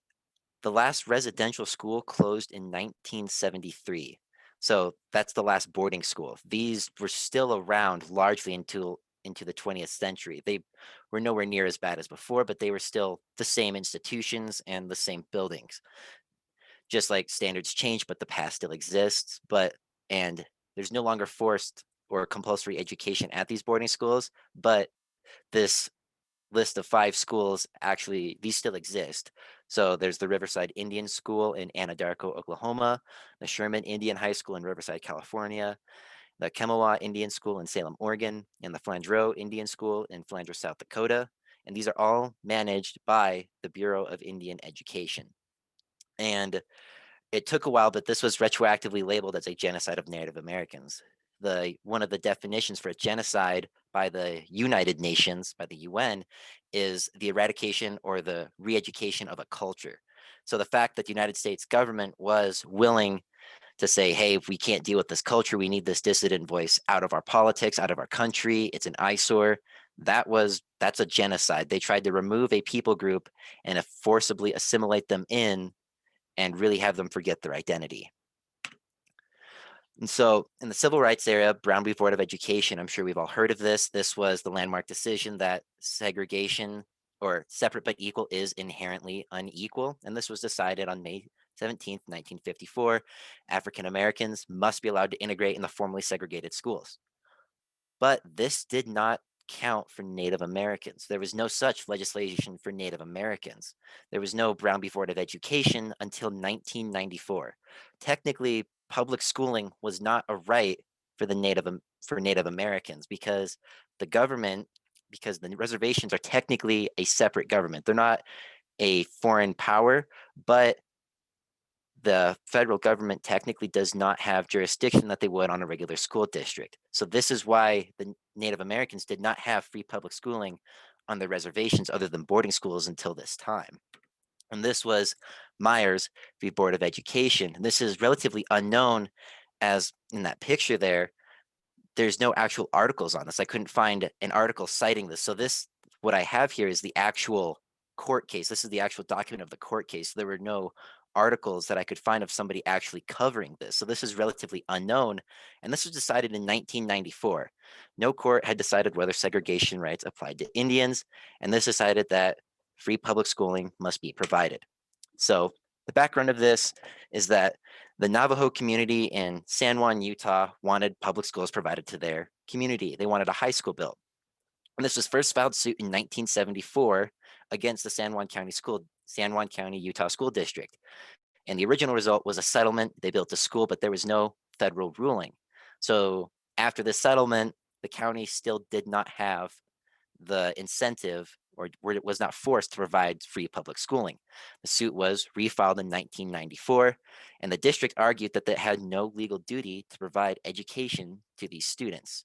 the last residential school closed in 1973. So that's the last boarding school. These were still around largely into the 20th century. They were nowhere near as bad as before, but they were still the same institutions and the same buildings. Just like standards change, but the past still exists. And there's no longer forced or compulsory education at these boarding schools, but this list of 5 schools, actually, these still exist. So there's the Riverside Indian School in Anadarko, Oklahoma, the Sherman Indian High School in Riverside, California, the Kemawa Indian School in Salem, Oregon, and the Flandreau Indian School in Flandreau, South Dakota. And these are all managed by the Bureau of Indian Education. And it took a while, but this was retroactively labeled as a genocide of Native Americans. One of the definitions for a genocide by the United Nations, by the UN, is the eradication or the re-education of a culture. So the fact that the United States government was willing to say, hey, we can't deal with this culture, we need this dissident voice out of our politics, out of our country, it's an eyesore, that's a genocide. They tried to remove a people group and forcibly assimilate them in and really have them forget their identity. And so in the civil rights era, Brown v. Board of Education, I'm sure we've all heard of this. This was the landmark decision that segregation, or separate but equal, is inherently unequal. And this was decided on May 17th, 1954. African Americans must be allowed to integrate in the formerly segregated schools. But this did not count for Native Americans. There was no such legislation for Native Americans. There was no Brown v. Board of Education until 1994. Technically, public schooling was not a right for Native Americans because the reservations are technically a separate government. They're not a foreign power, but the federal government technically does not have jurisdiction that they would on a regular school district. So this is why the Native Americans did not have free public schooling on their reservations other than boarding schools until this time. And this was Myers v. Board of Education. And this is relatively unknown, as in that picture there's no actual articles on this. I couldn't find an article citing this. So this, what I have here is the actual court case. This is the actual document of the court case. There were no articles that I could find of somebody actually covering this. So this is relatively unknown. And this was decided in 1994. No court had decided whether segregation rights applied to Indians. And this decided that free public schooling must be provided. So the background of this is that the Navajo community in San Juan, Utah wanted public schools provided to their community. They wanted a high school built. And this was first filed suit in 1974 against the San Juan County, Utah School District. And the original result was a settlement. They built a school, but there was no federal ruling. So after the settlement, the county still did not have the incentive, or it was not forced to provide free public schooling. The suit was refiled in 1994, and the district argued that it had no legal duty to provide education to these students.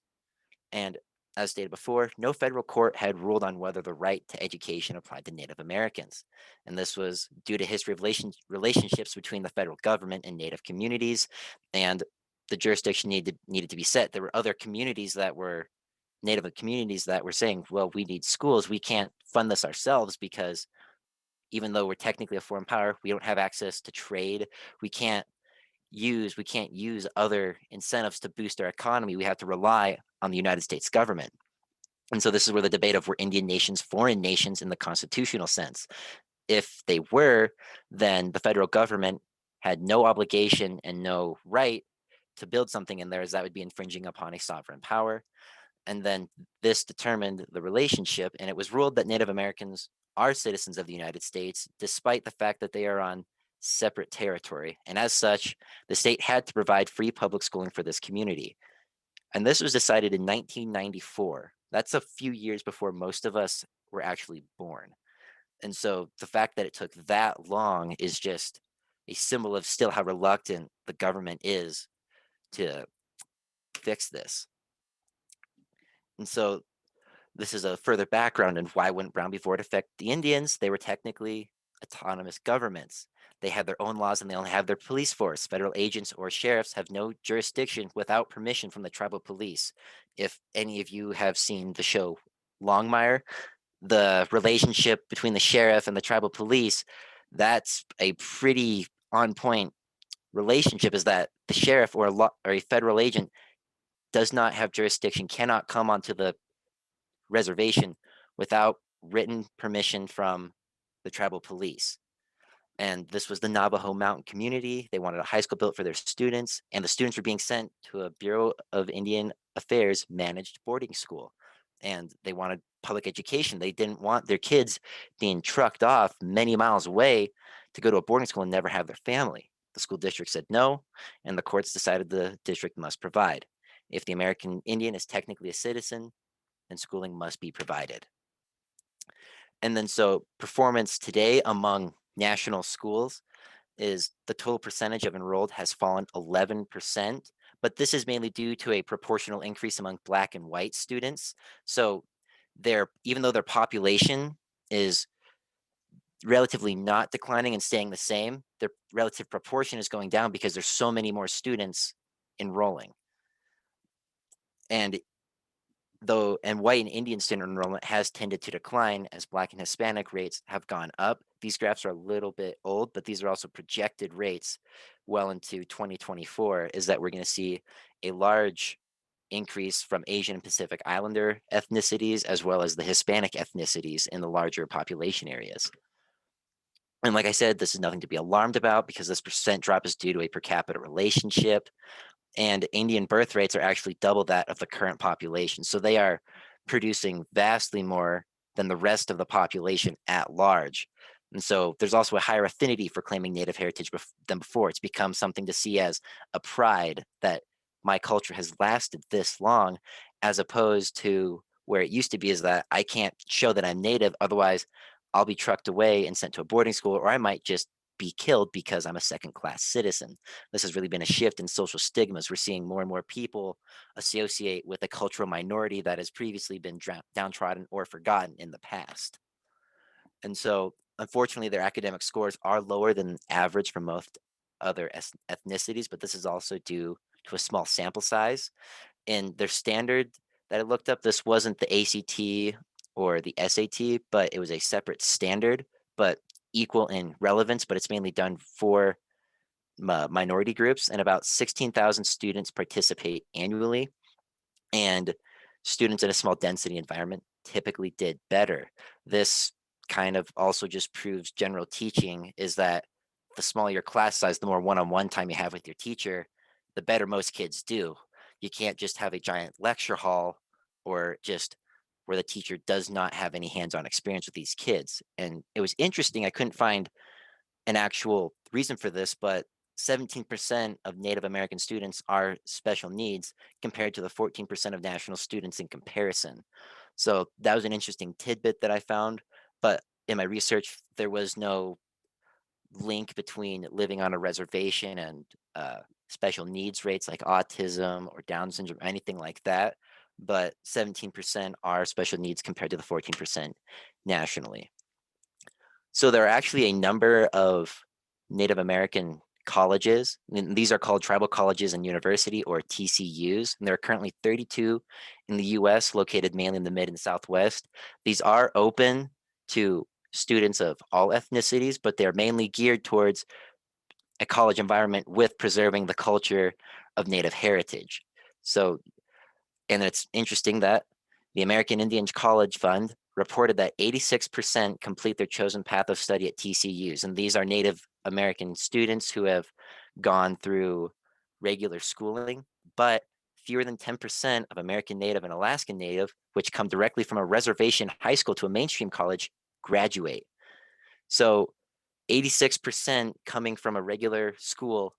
And as stated before, no federal court had ruled on whether the right to education applied to Native Americans. And this was due to history of relationships between the federal government and Native communities, and the jurisdiction needed to be set. There were other communities that were Native communities that were saying, well, we need schools. We can't fund this ourselves because even though we're technically a foreign power, we don't have access to trade. We can't use other incentives to boost our economy. We have to rely on the United States government. And so this is where the debate of were Indian nations foreign nations in the constitutional sense. If they were, then the federal government had no obligation and no right to build something in there, as that would be infringing upon a sovereign power. And then this determined the relationship, and it was ruled that Native Americans are citizens of the United States, despite the fact that they are on separate territory. And as such, the state had to provide free public schooling for this community. And this was decided in 1994. That's a few years before most of us were actually born. And so the fact that it took that long is just a symbol of still how reluctant the government is to fix this. And so this is a further background on why wouldn't Brown v. Board affect the Indians? They were technically autonomous governments. They had their own laws and they only have their police force. Federal agents or sheriffs have no jurisdiction without permission from the tribal police. If any of you have seen the show Longmire, the relationship between the sheriff and the tribal police, that's a pretty on point relationship, is that the sheriff or a federal agent does not have jurisdiction, cannot come onto the reservation without written permission from the tribal police. And this was the Navajo Mountain community. They wanted a high school built for their students, and the students were being sent to a Bureau of Indian Affairs managed boarding school. And they wanted public education. They didn't want their kids being trucked off many miles away to go to a boarding school and never have their family. The school district said no, and the courts decided the district must provide. If the American Indian is technically a citizen, then schooling must be provided. And then so performance today among national schools is the total percentage of enrolled has fallen 11%, but this is mainly due to a proportional increase among Black and white students. So even though their population is relatively not declining and staying the same, their relative proportion is going down because there's so many more students enrolling. And white and Indian student enrollment has tended to decline as Black and Hispanic rates have gone up. These graphs are a little bit old, but these are also projected rates well into 2024, is that we're going to see a large increase from Asian and Pacific Islander ethnicities, as well as the Hispanic ethnicities in the larger population areas. And like I said, this is nothing to be alarmed about because this percent drop is due to a per capita relationship. And Indian birth rates are actually double that of the current population. So they are producing vastly more than the rest of the population at large. And so there's also a higher affinity for claiming Native heritage than before. It's become something to see as a pride that my culture has lasted this long, as opposed to where it used to be is that I can't show that I'm Native, otherwise I'll be trucked away and sent to a boarding school, or I might just be killed because I'm a second-class citizen. This has really been a shift in social stigmas. We're seeing more and more people associate with a cultural minority that has previously been downtrodden or forgotten in the past. And so, unfortunately, their academic scores are lower than average for most other ethnicities, but this is also due to a small sample size. And their standard that I looked up, this wasn't the ACT or the SAT, but it was a separate standard, but equal in relevance, but it's mainly done for minority groups, and about 16,000 students participate annually. And students in a small density environment typically did better. This kind of also just proves general teaching is that the smaller your class size, the more one-on-one time you have with your teacher, the better most kids do. You can't just have a giant lecture hall or just where the teacher does not have any hands-on experience with these kids. And it was interesting, I couldn't find an actual reason for this, but 17% of Native American students are special needs compared to the 14% of national students in comparison. So that was an interesting tidbit that I found, but in my research, there was no link between living on a reservation and special needs rates like autism or Down syndrome, anything like that. But 17% are special needs compared to the 14% nationally. So there are actually a number of Native American colleges, and these are called tribal colleges and university, or TCUs, and there are currently 32 in the US, located mainly in the mid and southwest. These are open to students of all ethnicities, but they're mainly geared towards a college environment with preserving the culture of Native heritage. So, and it's interesting that the American Indian College Fund reported that 86% complete their chosen path of study at TCUs. And these are Native American students who have gone through regular schooling, but fewer than 10% of American Native and Alaskan Native, which come directly from a reservation high school to a mainstream college, graduate. So 86% coming from a regular school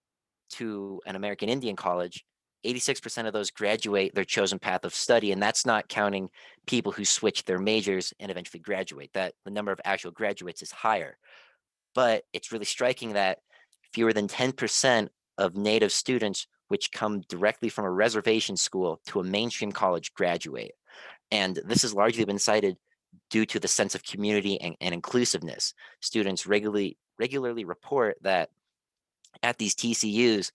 to an American Indian college, 86% of those graduate their chosen path of study, and that's not counting people who switch their majors and eventually graduate. That the number of actual graduates is higher. But it's really striking that fewer than 10% of Native students which come directly from a reservation school to a mainstream college graduate. And this has largely been cited due to the sense of community and inclusiveness. Students regularly report that at these TCUs,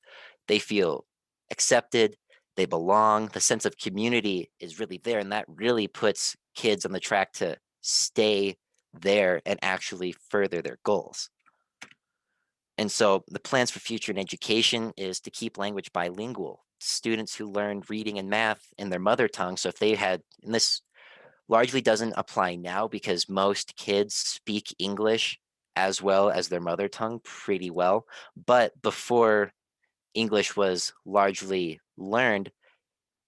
they feel accepted, they belong, the sense of community is really there, and that really puts kids on the track to stay there and actually further their goals. And so the plans for future in education is to keep language bilingual. Students who learn reading and math in their mother tongue, so if they had, and this largely doesn't apply now because most kids speak English as well as their mother tongue pretty well, but before English was largely learned,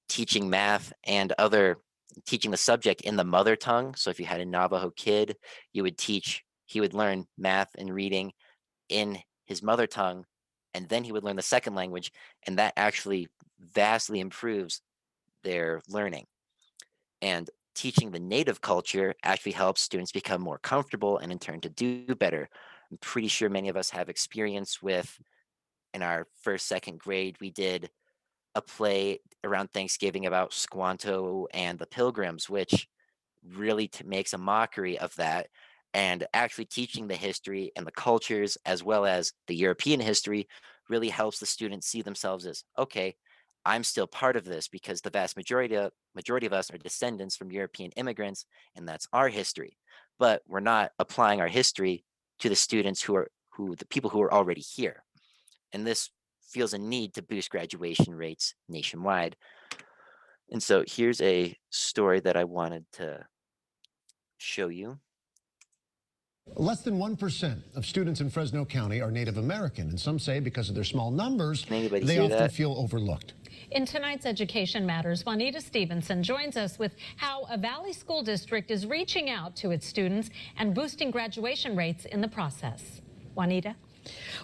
teaching math and teaching the subject in the mother tongue. So if you had a Navajo kid, he would learn math and reading in his mother tongue, and then he would learn the second language, and that actually vastly improves their learning. And teaching the Native culture actually helps students become more comfortable and in turn to do better. I'm pretty sure many of us have experience with, in our first, second grade, we did a play around Thanksgiving about Squanto and the Pilgrims, which really makes a mockery of that. And actually teaching the history and the cultures as well as the European history really helps the students see themselves as, okay, I'm still part of this because the vast majority of us are descendants from European immigrants, and that's our history. But we're not applying our history to the students the people who are already here. And this feels a need to boost graduation rates nationwide. And so here's a story that I wanted to show you. Less than 1% of students in Fresno County are Native American, and some say because of their small numbers, they often feel overlooked. In tonight's Education Matters, Juanita Stevenson joins us with how a Valley School District is reaching out to its students and boosting graduation rates in the process. Juanita?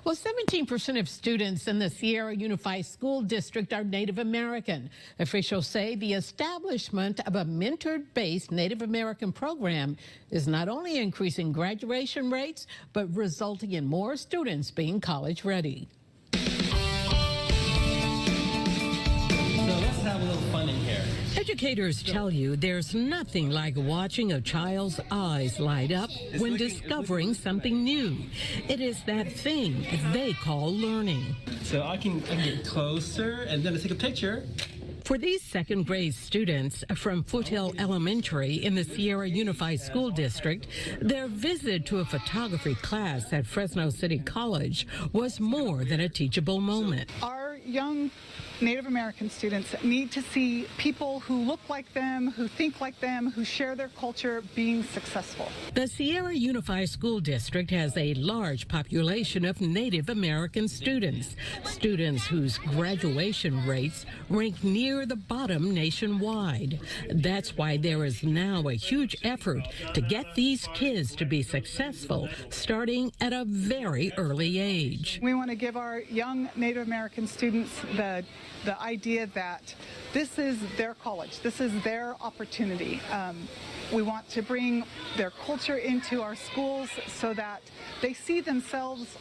Well, 17% of students in the Sierra Unified School District are Native American. Officials say the establishment of a mentor-based Native American program is not only increasing graduation rates, but resulting in more students being college ready. So let's have a little fun in here. Educators tell you there's nothing like watching a child's eyes light up when discovering something new. It is that thing they call learning. So I can get closer and then I take a picture. For these second grade students from Foothill Elementary in the Sierra Unified School District, their visit to a photography class at Fresno City College was more than a teachable moment. Our young Native American students need to see people who look like them, who think like them, who share their culture being successful. The Sierra Unified School District has a large population of Native American students, students whose graduation rates rank near the bottom nationwide. That's why there is now a huge effort to get these kids to be successful, starting at a very early age. We want to give our young Native American students the idea that this is their college, this is their opportunity. We want to bring their culture into our schools so that they see themselves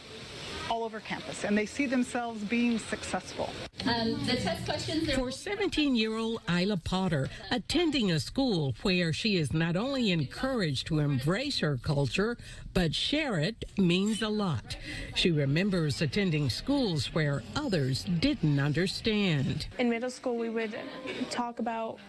all over campus and they see themselves being successful. The test questions for 17-year-old Isla Potter, attending a school where she is not only encouraged to embrace her culture, but share it means a lot. She remembers attending schools where others didn't understand. In middle school, we would talk about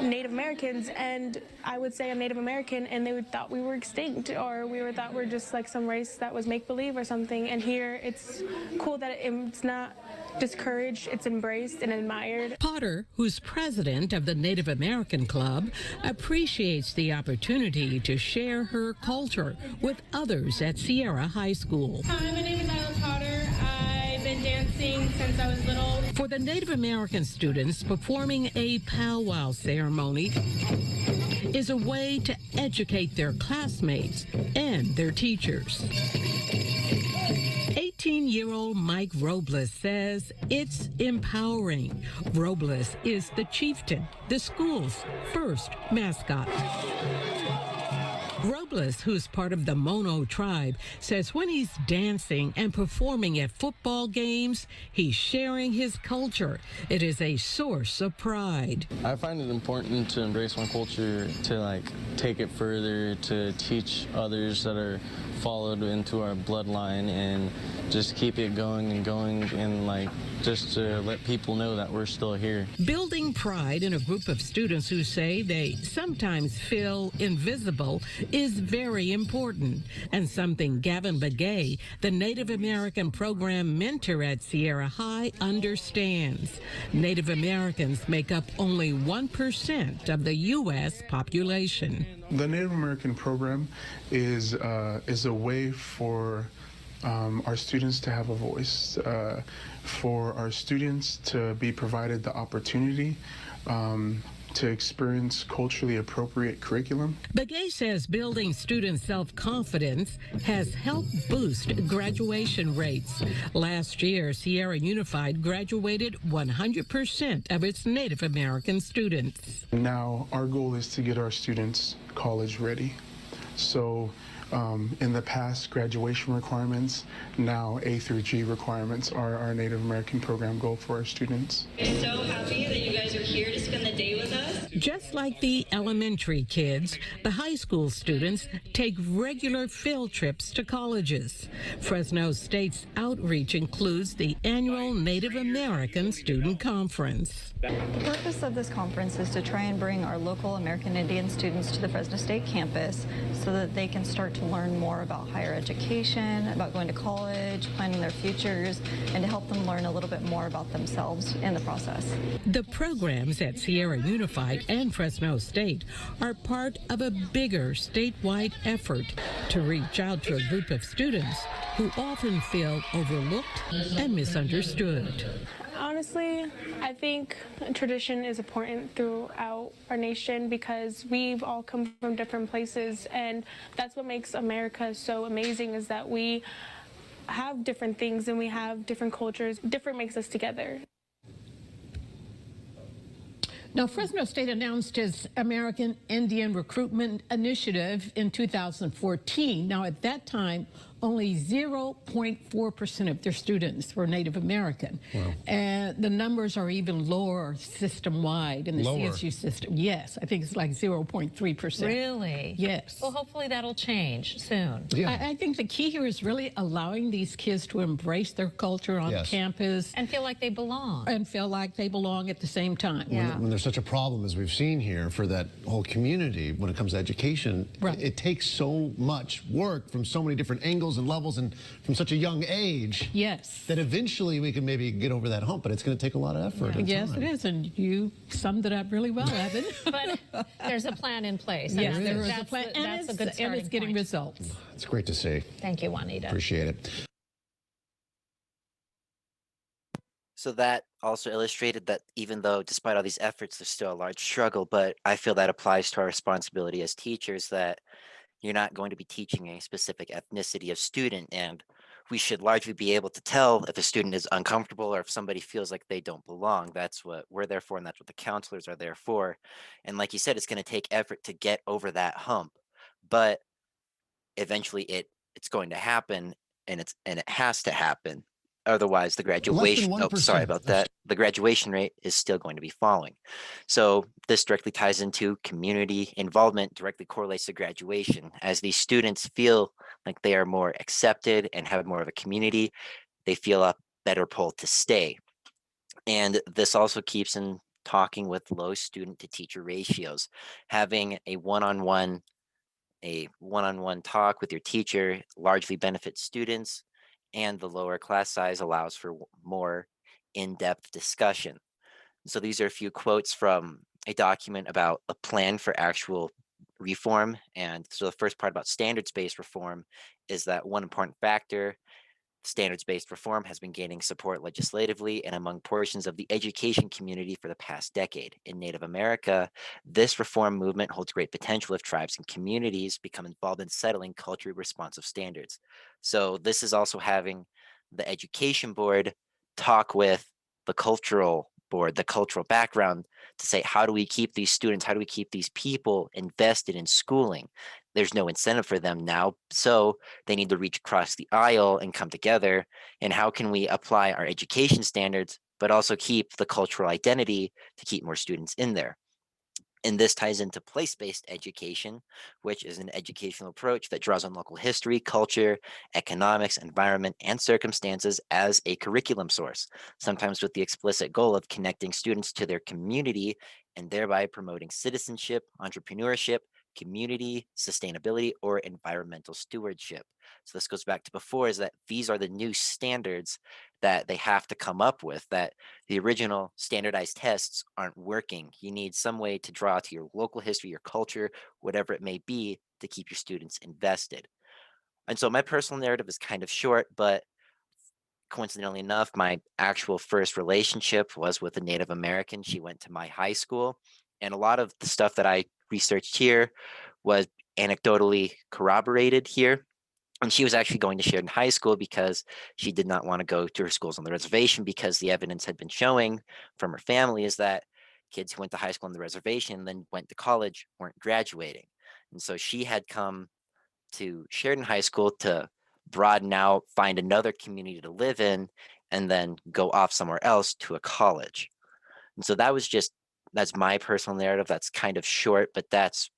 Native Americans, and I would say I'm Native American, and they would thought we were extinct, or we were thought we're just like some race that was make-believe or something. And here, it's cool that it's not discouraged, it's embraced and admired. Potter, who's president of the Native American Club, appreciates the opportunity to share her culture with others at Sierra High School. Hi, my name is Isla Potter. I've been dancing since I was little. For the Native American students, performing a powwow ceremony is a way to educate their classmates and their teachers. 18-year-old Mike Robles says it's empowering. Robles is the chieftain, the school's first mascot. Robles, who's part of the Mono tribe, says when he's dancing and performing at football games, he's sharing his culture. It is a source of pride. I find it important to embrace my culture, to take it further, to teach others that are followed into our bloodline, and just keep it going and just to let people know that we're still here. Building pride in a group of students who say they sometimes feel invisible is very important, and something Gavin Begay, the Native American program mentor at Sierra High, understands. Native Americans make up only 1% of the U.S. population. The Native American program is a way for our students to have a voice, for our students to be provided the opportunity to experience culturally appropriate curriculum. Begay says building student self-confidence has helped boost graduation rates. Last year, Sierra Unified graduated 100% of its Native American students. Now, our goal is to get our students college ready. So in the past, graduation requirements, now A through G requirements are our Native American program goal for our students. I'm so happy that you guys are here to spend the day with us. Just like the elementary kids, the high school students take regular field trips to colleges. Fresno State's outreach includes the annual Native American Student Conference. The purpose of this conference is to try and bring our local American Indian students to the Fresno State campus so that they can start to learn more about higher education, about going to college, planning their futures, and to help them learn a little bit more about themselves in the process. The programs at Sierra Unified and Fresno State are part of a bigger statewide effort to reach out to a group of students who often feel overlooked and misunderstood. Honestly, I think tradition is important throughout our nation because we've all come from different places, and that's what makes America so amazing, is that we have different things and we have different cultures. Different makes us together. Now, Fresno State announced its American Indian Recruitment Initiative in 2014. Now, at that time, only 0.4% of their students were Native American. Wow. And the numbers are even lower system-wide in the Lower. CSU system. Yes, I think it's like 0.3%. Really? Yes. Well, hopefully that'll change soon. Yeah. I think the key here is really allowing these kids to embrace their culture on Yes. campus And feel like they belong. and feel like they belong at the same time. Yeah. When there's such a problem as we've seen here for that whole community when it comes to education, Right. it takes so much work from so many different angles and levels and from such a young age Yes. that eventually we can maybe get over that hump, but it's going to take a lot of effort. and Yes, time. it is, and you summed it up really well, Evan. But there's a plan in place. and Yes, that's- there is a that's plan, the- and that's a it's, good and starting it's getting point. results. It's great to see. Thank you, Juanita. Appreciate it. So that also illustrated that even though despite all these efforts, there's still a large struggle, but I feel that applies to our responsibility as teachers that you're not going to be teaching a specific ethnicity of student, and we should largely be able to tell if a student is uncomfortable or if somebody feels like they don't belong. That's what we're there for, and that's what the counselors are there for. And like you said, it's going to take effort to get over that hump, but eventually it's going to happen, and it has to happen. Otherwise, the graduation, oh, sorry 1% about of that. The graduation rate is still going to be falling. So this directly ties into community involvement, directly correlates to graduation. As these students feel like they are more accepted and have more of a community, they feel a better pull to stay. And this also keeps in talking with low student to teacher ratios. Having a one-on-one talk with your teacher largely benefits students, and the lower class size allows for more in-depth discussion. So these are a few quotes from a document about a plan for actual reform. And so the first part about standards-based reform is that one important factor, standards-based reform has been gaining support legislatively and among portions of the education community for the past decade. In Native America, this reform movement holds great potential if tribes and communities become involved in settling culturally responsive standards. So this is also having the education board talk with the cultural board, the cultural background, to say, how do we keep these students, how do we keep these people invested in schooling? There's no incentive for them now, so they need to reach across the aisle and come together. And how can we apply our education standards, but also keep the cultural identity to keep more students in there? And this ties into place-based education, which is an educational approach that draws on local history, culture, economics, environment, and circumstances as a curriculum source, sometimes with the explicit goal of connecting students to their community and thereby promoting citizenship, entrepreneurship, community, sustainability, or environmental stewardship. So this goes back to before, is that these are the new standards that they have to come up with, that the original standardized tests aren't working. You need some way to draw to your local history, your culture, whatever it may be, to keep your students invested. And so my personal narrative is kind of short, but coincidentally enough, my actual first relationship was with a Native American. She went to my high school, and a lot of the stuff that I researched here was anecdotally corroborated here. And she was actually going to Sheridan High School because she did not want to go to her schools on the reservation, because the evidence had been showing from her family is that kids who went to high school on the reservation and then went to college weren't graduating. And so she had come to Sheridan High School to broaden out, find another community to live in, and then go off somewhere else to a college. And so that's my personal narrative. That's kind of short, but that's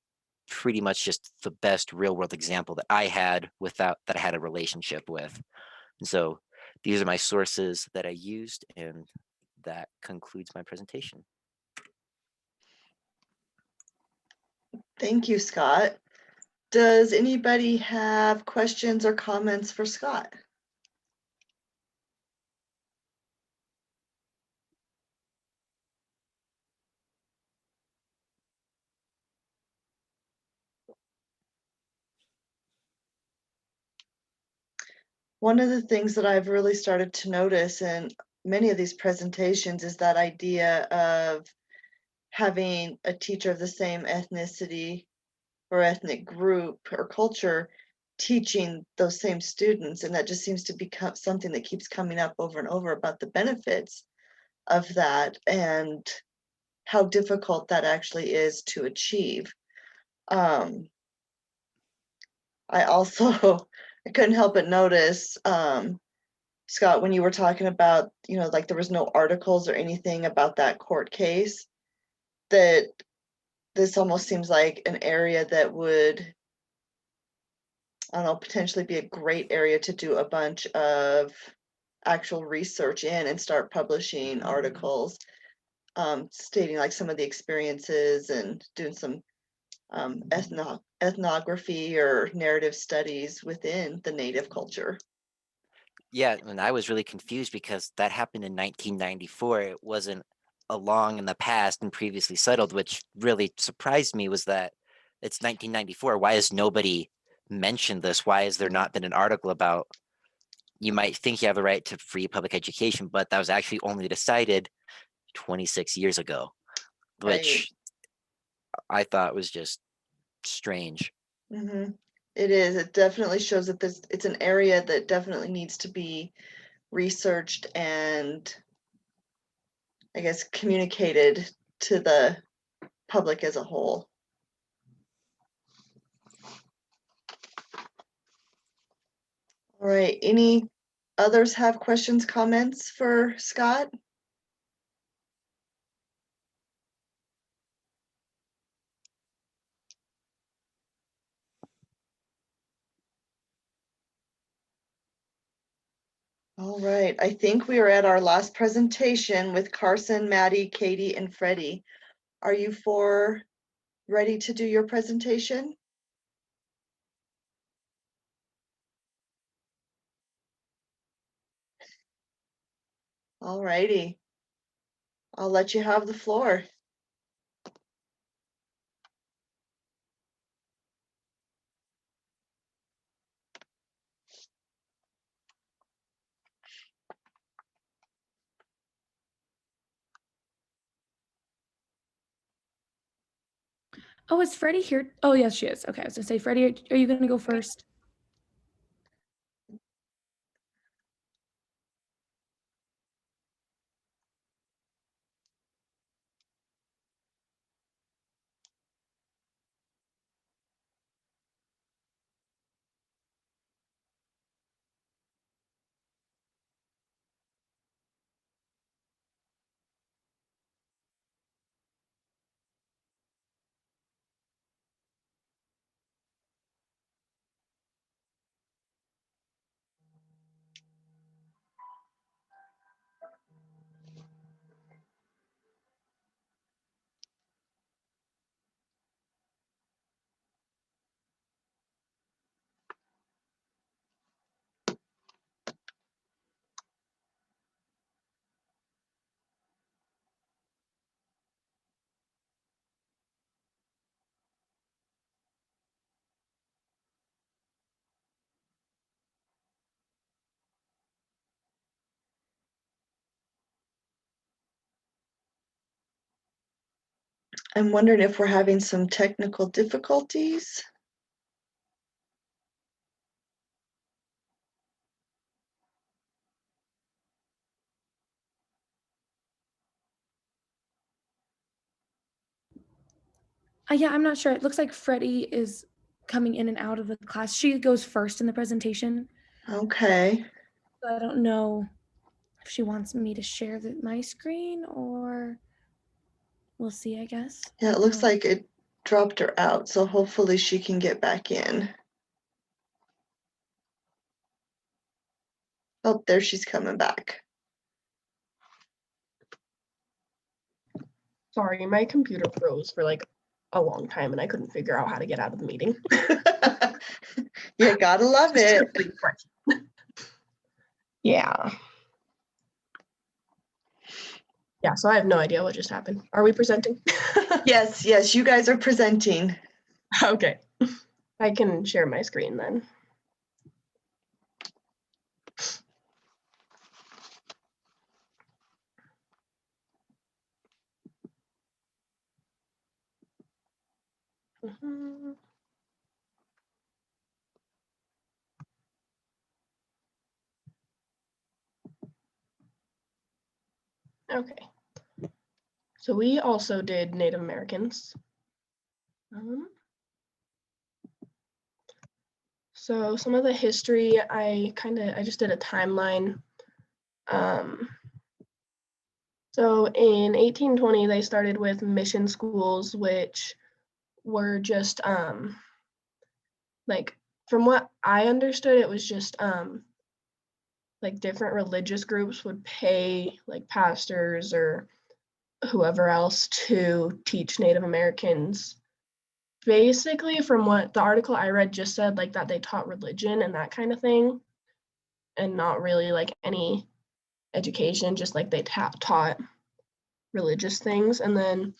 pretty much just the best real world example that I had that I had a relationship with. And so these are my sources that I used, and that concludes my presentation. Thank you, Scott. Does anybody have questions or comments for Scott? One of the things that I've really started to notice in many of these presentations is that idea of having a teacher of the same ethnicity or ethnic group or culture teaching those same students, and that just seems to become something that keeps coming up over and over about the benefits of that and how difficult that actually is to achieve. I also I couldn't help but notice, Scott, when you were talking about, like there was no articles or anything about that court case, that this almost seems like an area that would, I don't know, potentially be a great area to do a bunch of actual research in and start publishing articles, stating like some of the experiences and doing some ethnography or narrative studies within the Native culture. Yeah, and I was really confused because that happened in 1994. It wasn't along in the past and previously settled, which really surprised me was that it's 1994. Why has nobody mentioned this? Why has there not been an article about, you might think you have a right to free public education, but that was actually only decided 26 years ago, which I thought was just strange. Mm-hmm. It is. It definitely shows that it's an area that definitely needs to be researched and, I guess, communicated to the public as a whole. All right. Any others have questions, comments for Scott? All right, I think we are at our last presentation with Carson, Maddie, Katie, and Freddie. Are you four ready to do your presentation? All righty. I'll let you have the floor. Oh, is Freddie here? Oh, yes, she is. Okay, I was gonna say, Freddie, are you gonna go first? I'm wondering if we're having some technical difficulties. Yeah, I'm not sure. It looks like Freddie is coming in and out of the class. She goes first in the presentation. Okay. So I don't know if she wants me to share my screen or we'll see, I guess. Yeah, it looks like it dropped her out, so hopefully she can get back in. Oh, there she's coming back. Sorry, my computer froze for like a long time and I couldn't figure out how to get out of the meeting. You gotta love it. Yeah. Yeah, so I have no idea what just happened. Are we presenting? Yes, you guys are presenting. Okay. I can share my screen then. Okay. So we also did Native Americans. So some of the history, I just did a timeline. So in 1820, they started with mission schools, which were just like, from what I understood, it was just like different religious groups would pay like pastors or whoever else to teach Native Americans. Basically, from what the article I read just said, like that they taught religion and that kind of thing, and not really like any education, just like they taught religious things. And then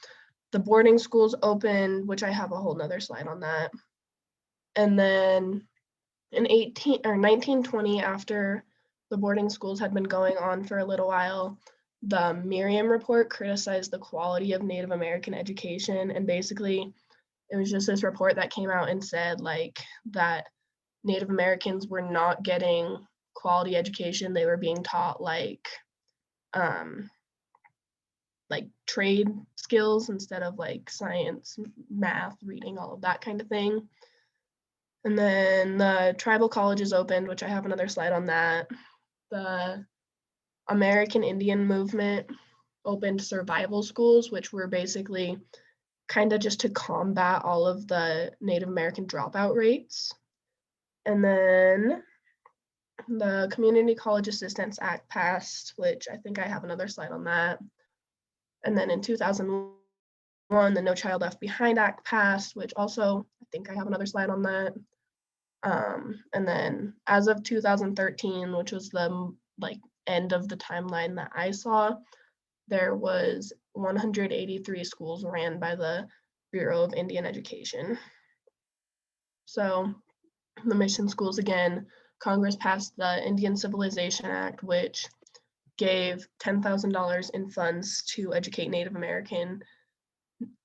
the boarding schools opened, which I have a whole nother slide on that. And then in 1920, after the boarding schools had been going on for a little while, the Merriam Report criticized the quality of Native American education. And basically, it was just this report that came out and said like that Native Americans were not getting quality education. They were being taught like trade skills instead of like science, math, reading, all of that kind of thing. And then the tribal colleges opened, which I have another slide on that. The American Indian movement opened survival schools, which were basically kind of just to combat all of the Native American dropout rates. And then the Community College Assistance Act passed, which I think I have another slide on that. And then in 2001, the No Child Left Behind Act passed, which also I think I have another slide on that. And then as of 2013, which was the like end of the timeline that I saw, there was 183 schools ran by the Bureau of Indian Education. So the mission schools, again, Congress passed the Indian Civilization Act, which gave $10,000 in funds to educate Native American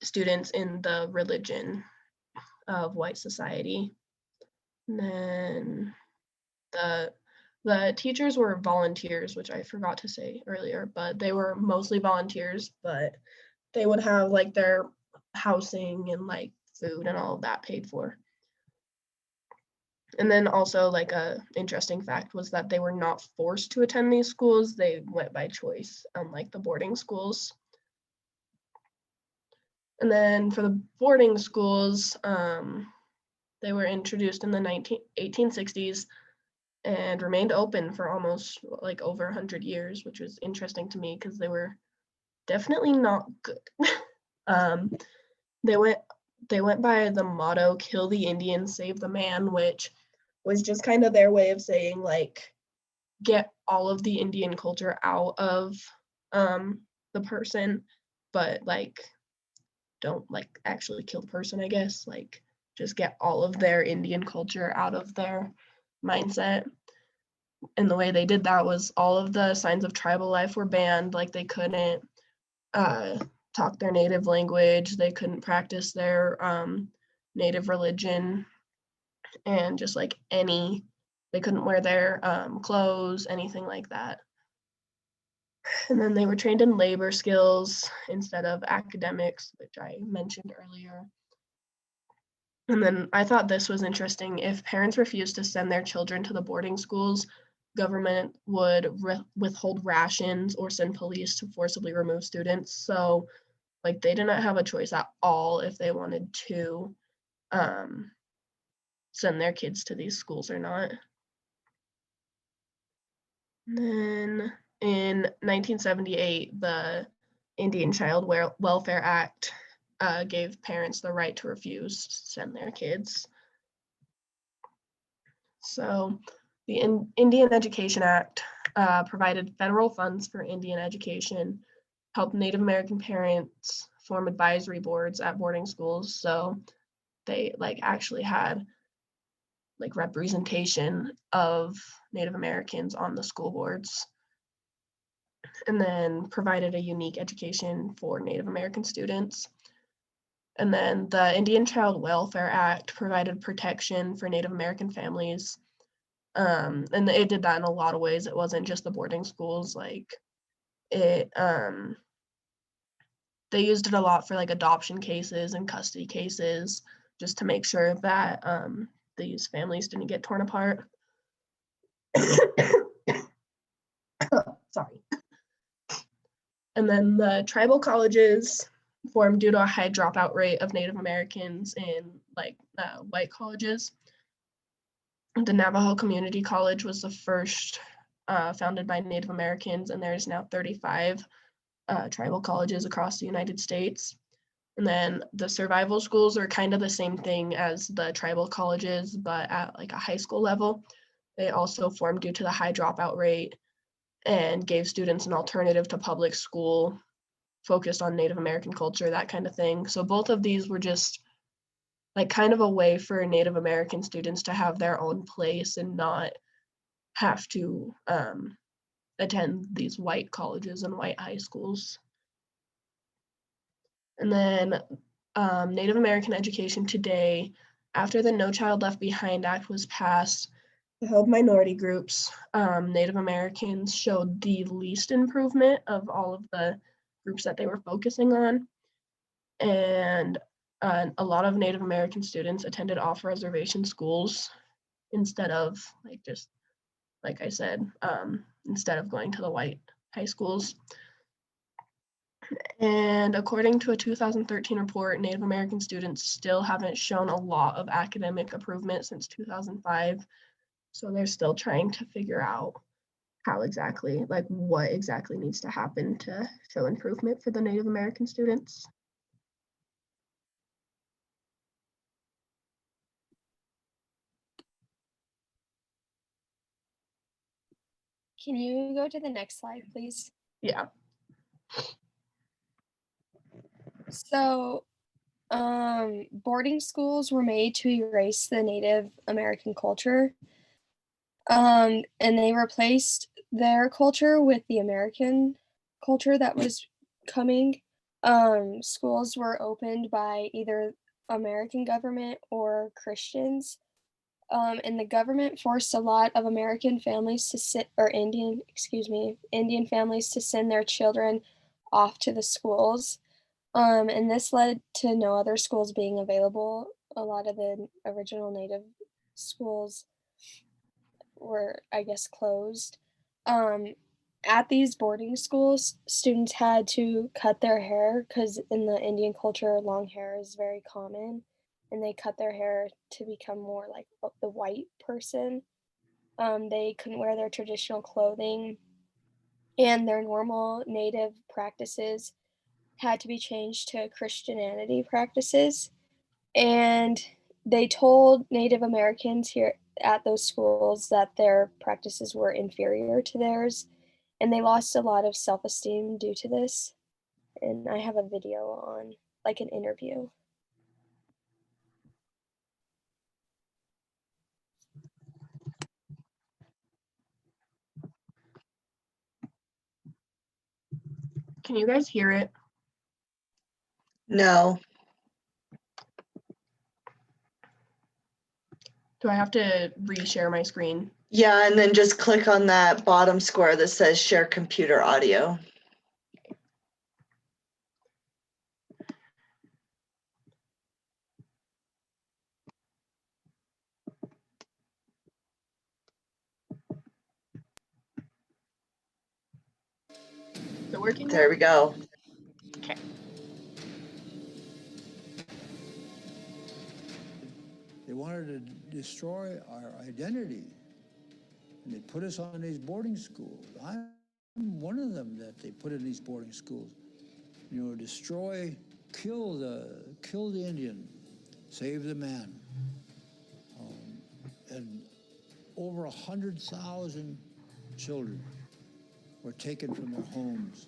students in the religion of white society. And then the teachers were volunteers, which I forgot to say earlier, but they were mostly volunteers, but they would have like their housing and like food and all of that paid for. And then also like a interesting fact was that they were not forced to attend these schools. They went by choice, unlike the boarding schools. And then for the boarding schools, they were introduced in the 1860s and remained open for almost like over 100 years, which was interesting to me because they were definitely not good. They went by the motto, "Kill the Indian, save the man," which was just kind of their way of saying like, get all of the Indian culture out of the person, but like don't like actually kill the person, I guess. Like just get all of their Indian culture out of their mindset. And the way they did that was all of the signs of tribal life were banned. Like they couldn't talk their native language, they couldn't practice their native religion, and just like they couldn't wear their clothes, anything like that. And then they were trained in labor skills instead of academics, which I mentioned earlier. And then I thought this was interesting. If parents refused to send their children to the boarding schools, government would withhold rations or send police to forcibly remove students. So like they didn't have a choice at all if they wanted to send their kids to these schools or not. And then in 1978, the Indian Child Welfare Act gave parents the right to refuse to send their kids. So the Indian Education Act provided federal funds for Indian education, helped Native American parents form advisory boards at boarding schools. So they like actually had like representation of Native Americans on the school boards, and then provided a unique education for Native American students. And then the Indian Child Welfare Act provided protection for Native American families. And it did that in a lot of ways. It wasn't just the boarding schools. Like it they used it a lot for like adoption cases and custody cases, just to make sure that these families didn't get torn apart. Sorry. And then the tribal colleges formed due to a high dropout rate of Native Americans in like white colleges. The Navajo Community College was the first founded by Native Americans, and there's now 35 tribal colleges across the United States. And then the survival schools are kind of the same thing as the tribal colleges, but at like a high school level. They also formed due to the high dropout rate and gave students an alternative to public school, focused on Native American culture, that kind of thing. So both of these were just like kind of a way for Native American students to have their own place and not have to attend these white colleges and white high schools. And then Native American education today, after the No Child Left Behind Act was passed, to help minority groups, Native Americans showed the least improvement of all of the groups that they were focusing on. And a lot of Native American students attended off-reservation schools instead of like just, like I said, instead of going to the white high schools. And according to a 2013 report, Native American students still haven't shown a lot of academic improvement since 2005. So they're still trying to figure out how exactly, like what exactly needs to happen to show improvement for the Native American students. Can you go to the next slide, please? Yeah. So, boarding schools were made to erase the Native American culture, and they replaced their culture with the American culture that was coming. Schools were opened by either American government or Christians, and the government forced a lot of American families to Indian families to send their children off to the schools. And this led to no other schools being available. A lot of the original Native schools were, I guess, closed. At these boarding schools, students had to cut their hair because in the Indian culture, long hair is very common, and they cut their hair to become more like the white person. They couldn't wear their traditional clothing, and their normal Native practices had to be changed to Christianity practices. And they told Native Americans here at those schools that their practices were inferior to theirs, and they lost a lot of self-esteem due to this. And I have a video on like an interview. Can you guys hear it? No. Do I have to reshare my screen? Yeah, and then just click on that bottom square that says share computer audio. Is it working? There we go. Okay. They wanted to destroy our identity, and they put us on these boarding schools. I'm one of them that they put in these boarding schools. You know, destroy, kill the Indian, save the man. And over 100,000 children were taken from their homes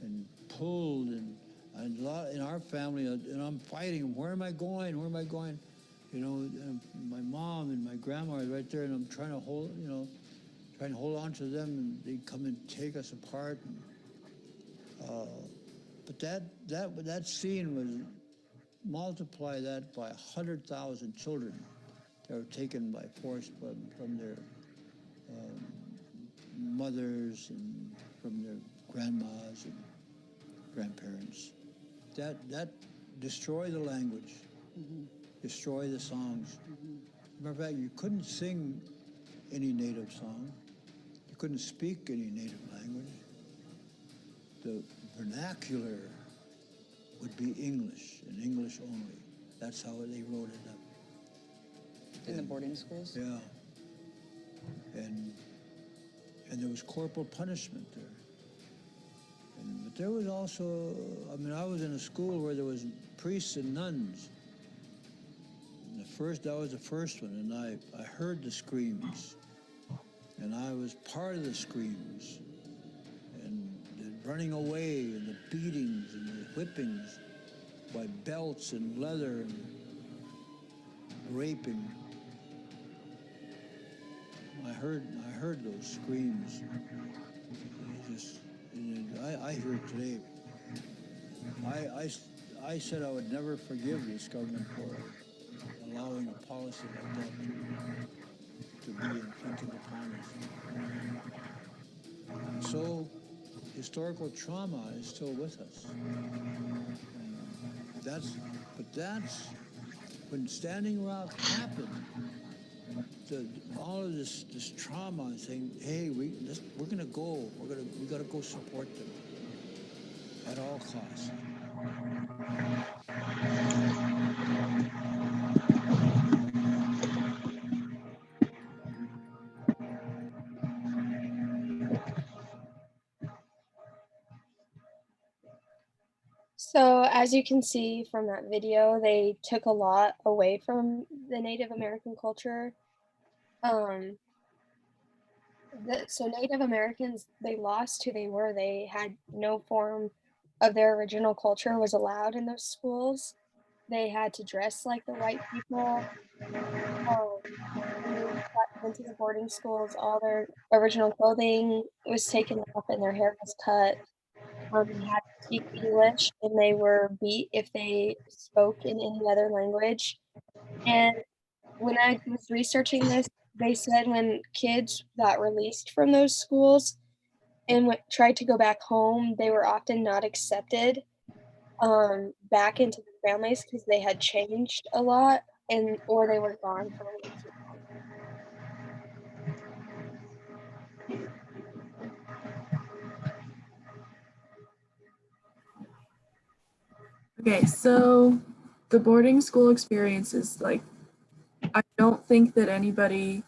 and pulled, and a lot in our family. And I'm fighting. Where am I going? Where am I going? You know, my mom and my grandma are right there, and I'm trying to hold on to them, and they come and take us apart. But that scene was, multiply that by 100,000 children that were taken by force from their mothers and from their grandmas and grandparents. That destroy the language, destroy the songs. Matter of fact, you couldn't sing any native song. You couldn't speak any native language. The vernacular would be English and English only. That's how they wrote it up. In the boarding schools? Yeah. And there was corporal punishment there. But there was also, I mean, I was in a school where there was priests and nuns. And that was the first one, and I heard the screams. And I was part of the screams. And the running away, and the beatings, and the whippings by belts and leather, and raping. I heard those screams. I hear it today. I said I would never forgive this government for allowing a policy like that to be inflicted upon us. And so historical trauma is still with us. That's when Standing Rock happened. All of this trauma, saying, "Hey, we're gonna go. We gotta go support them at all costs." So as you can see from that video, they took a lot away from the Native American culture. So Native Americans, they lost who they were. They had no form of their original culture was allowed in those schools. They had to dress like the white people. When they got into the boarding schools, all their original clothing was taken off and their hair was cut. They had to speak English, and they were beat if they spoke in any other language. And when I was researching this, they said when kids got released from those schools and tried to go back home, they were often not accepted back into their families because they had changed a lot, or they were gone for a long time. Okay, so the boarding school experience is like, I don't think that anybody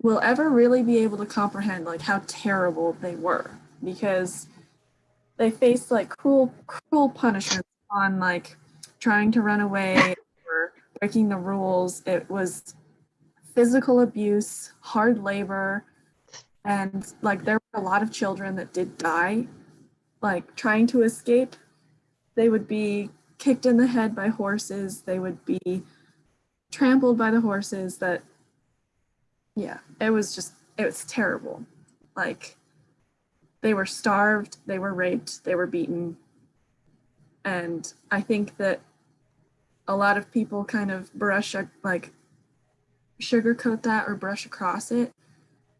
will ever really be able to comprehend like how terrible they were, because they faced like cruel punishments on like trying to run away or breaking the rules. It was physical abuse, hard labor, and like there were a lot of children that did die, like trying to escape. They would be kicked in the head by horses. They would be trampled by the horses. It was terrible. Like, they were starved, they were raped, they were beaten. And I think that a lot of people kind of sugarcoat that or brush across it.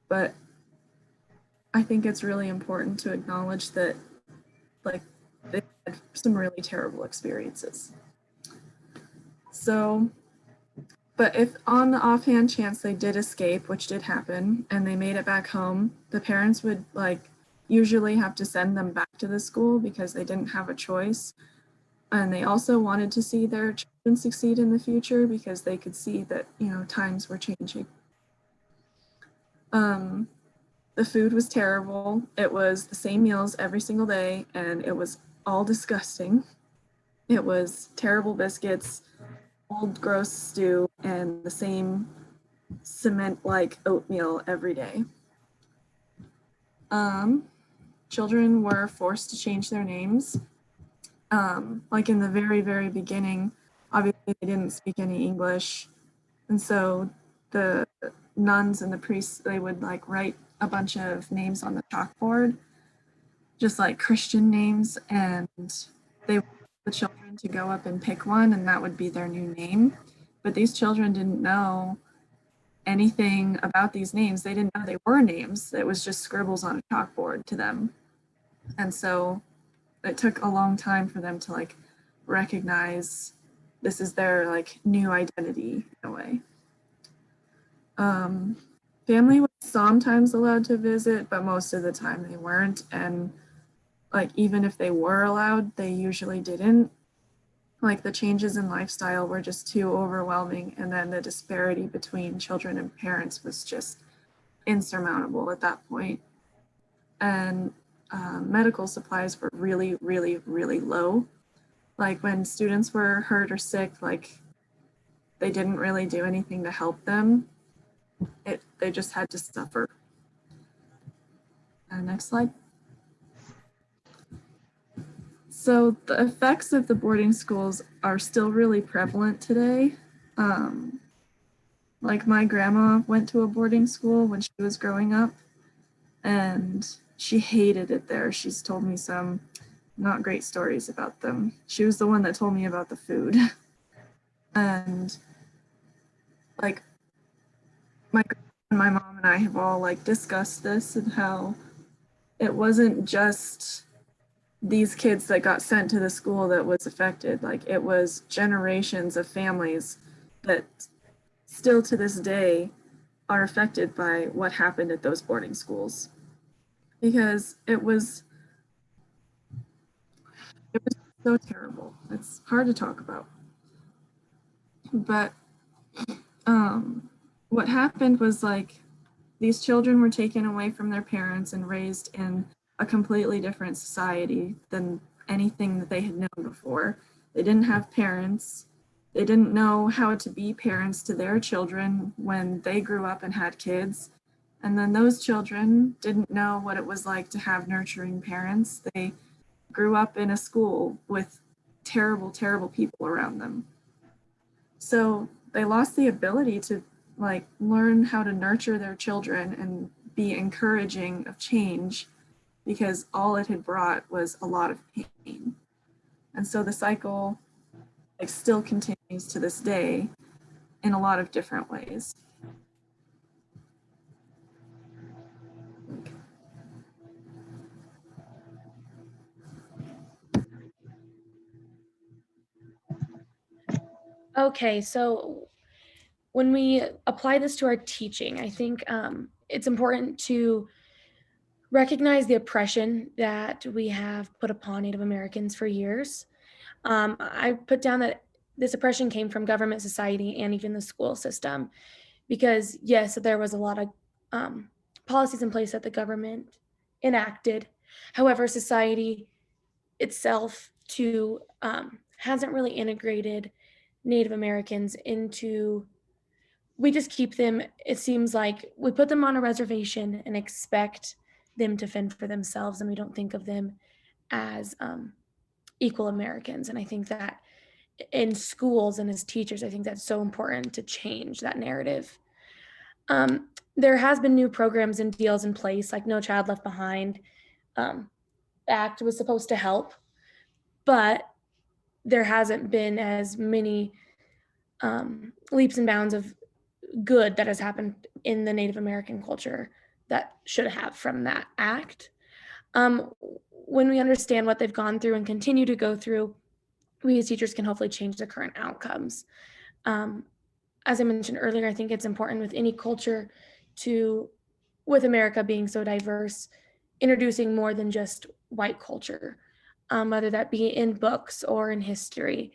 But I think it's really important to acknowledge that, like, they had some really terrible experiences. So, but if on the offhand chance they did escape, which did happen, and they made it back home, the parents would like usually have to send them back to the school because they didn't have a choice. And they also wanted to see their children succeed in the future because they could see that, times were changing. The food was terrible. It was the same meals every single day, and it was all disgusting. It was terrible biscuits, old gross stew, and the same cement-like oatmeal every day. Children were forced to change their names. Like in the very, very beginning, obviously they didn't speak any English. And so the nuns and the priests, they would like write a bunch of names on the chalkboard, just like Christian names, and they wanted the children to go up and pick one, and that would be their new name. But these children didn't know anything about these names. They didn't know they were names. It was just scribbles on a chalkboard to them. And so it took a long time for them to like recognize this is their like new identity in a way. Family was sometimes allowed to visit, but most of the time they weren't. And like, even if they were allowed, they usually didn't. Like the changes in lifestyle were just too overwhelming. And then the disparity between children and parents was just insurmountable at that point. And medical supplies were really, really, really low. Like when students were hurt or sick, like they didn't really do anything to help them. They just had to suffer. Next slide. So the effects of the boarding schools are still really prevalent today. Like my grandma went to a boarding school when she was growing up, and she hated it there. She's told me some not great stories about them. She was the one that told me about the food. And like my mom and I have all like discussed this and how it wasn't just these kids that got sent to the school that was affected. Like it was generations of families that still to this day are affected by what happened at those boarding schools, because it was so terrible. It's hard to talk about. But what happened was like these children were taken away from their parents and raised in a completely different society than anything that they had known before. They didn't have parents. They didn't know how to be parents to their children when they grew up and had kids. And then those children didn't know what it was like to have nurturing parents. They grew up in a school with terrible, terrible people around them. So they lost the ability to like learn how to nurture their children and be encouraging of change, because all it had brought was a lot of pain. And so the cycle like still continues to this day in a lot of different ways. Okay, so when we apply this to our teaching, I think it's important to recognize the oppression that we have put upon Native Americans for years. I put down that this oppression came from government, society, and even the school system, because yes, there was a lot of policies in place that the government enacted. However, society itself too hasn't really integrated Native Americans into, we just keep them, it seems like we put them on a reservation and expect them to fend for themselves, and we don't think of them as equal Americans. And I think that in schools and as teachers, I think that's so important to change that narrative. There has been new programs and deals in place, like No Child Left Behind. The act was supposed to help, but there hasn't been as many leaps and bounds of good that has happened in the Native American culture that should have from that act. When we understand what they've gone through and continue to go through, we as teachers can hopefully change the current outcomes. As I mentioned earlier, I think it's important with any culture to, with America being so diverse, introducing more than just white culture, whether that be in books or in history.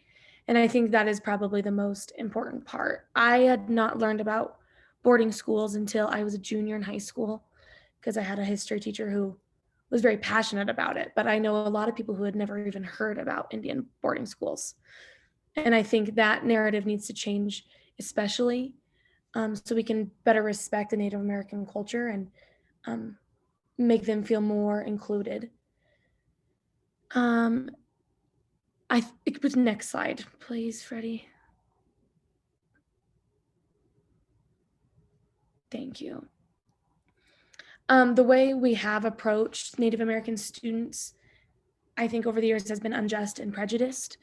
And I think that is probably the most important part. I had not learned about boarding schools until I was a junior in high school, because I had a history teacher who was very passionate about it. But I know a lot of people who had never even heard about Indian boarding schools. And I think that narrative needs to change, especially so we can better respect the Native American culture and make them feel more included. Next slide, please, Freddie. Thank you. The way we have approached Native American students, I think over the years has been unjust and prejudiced.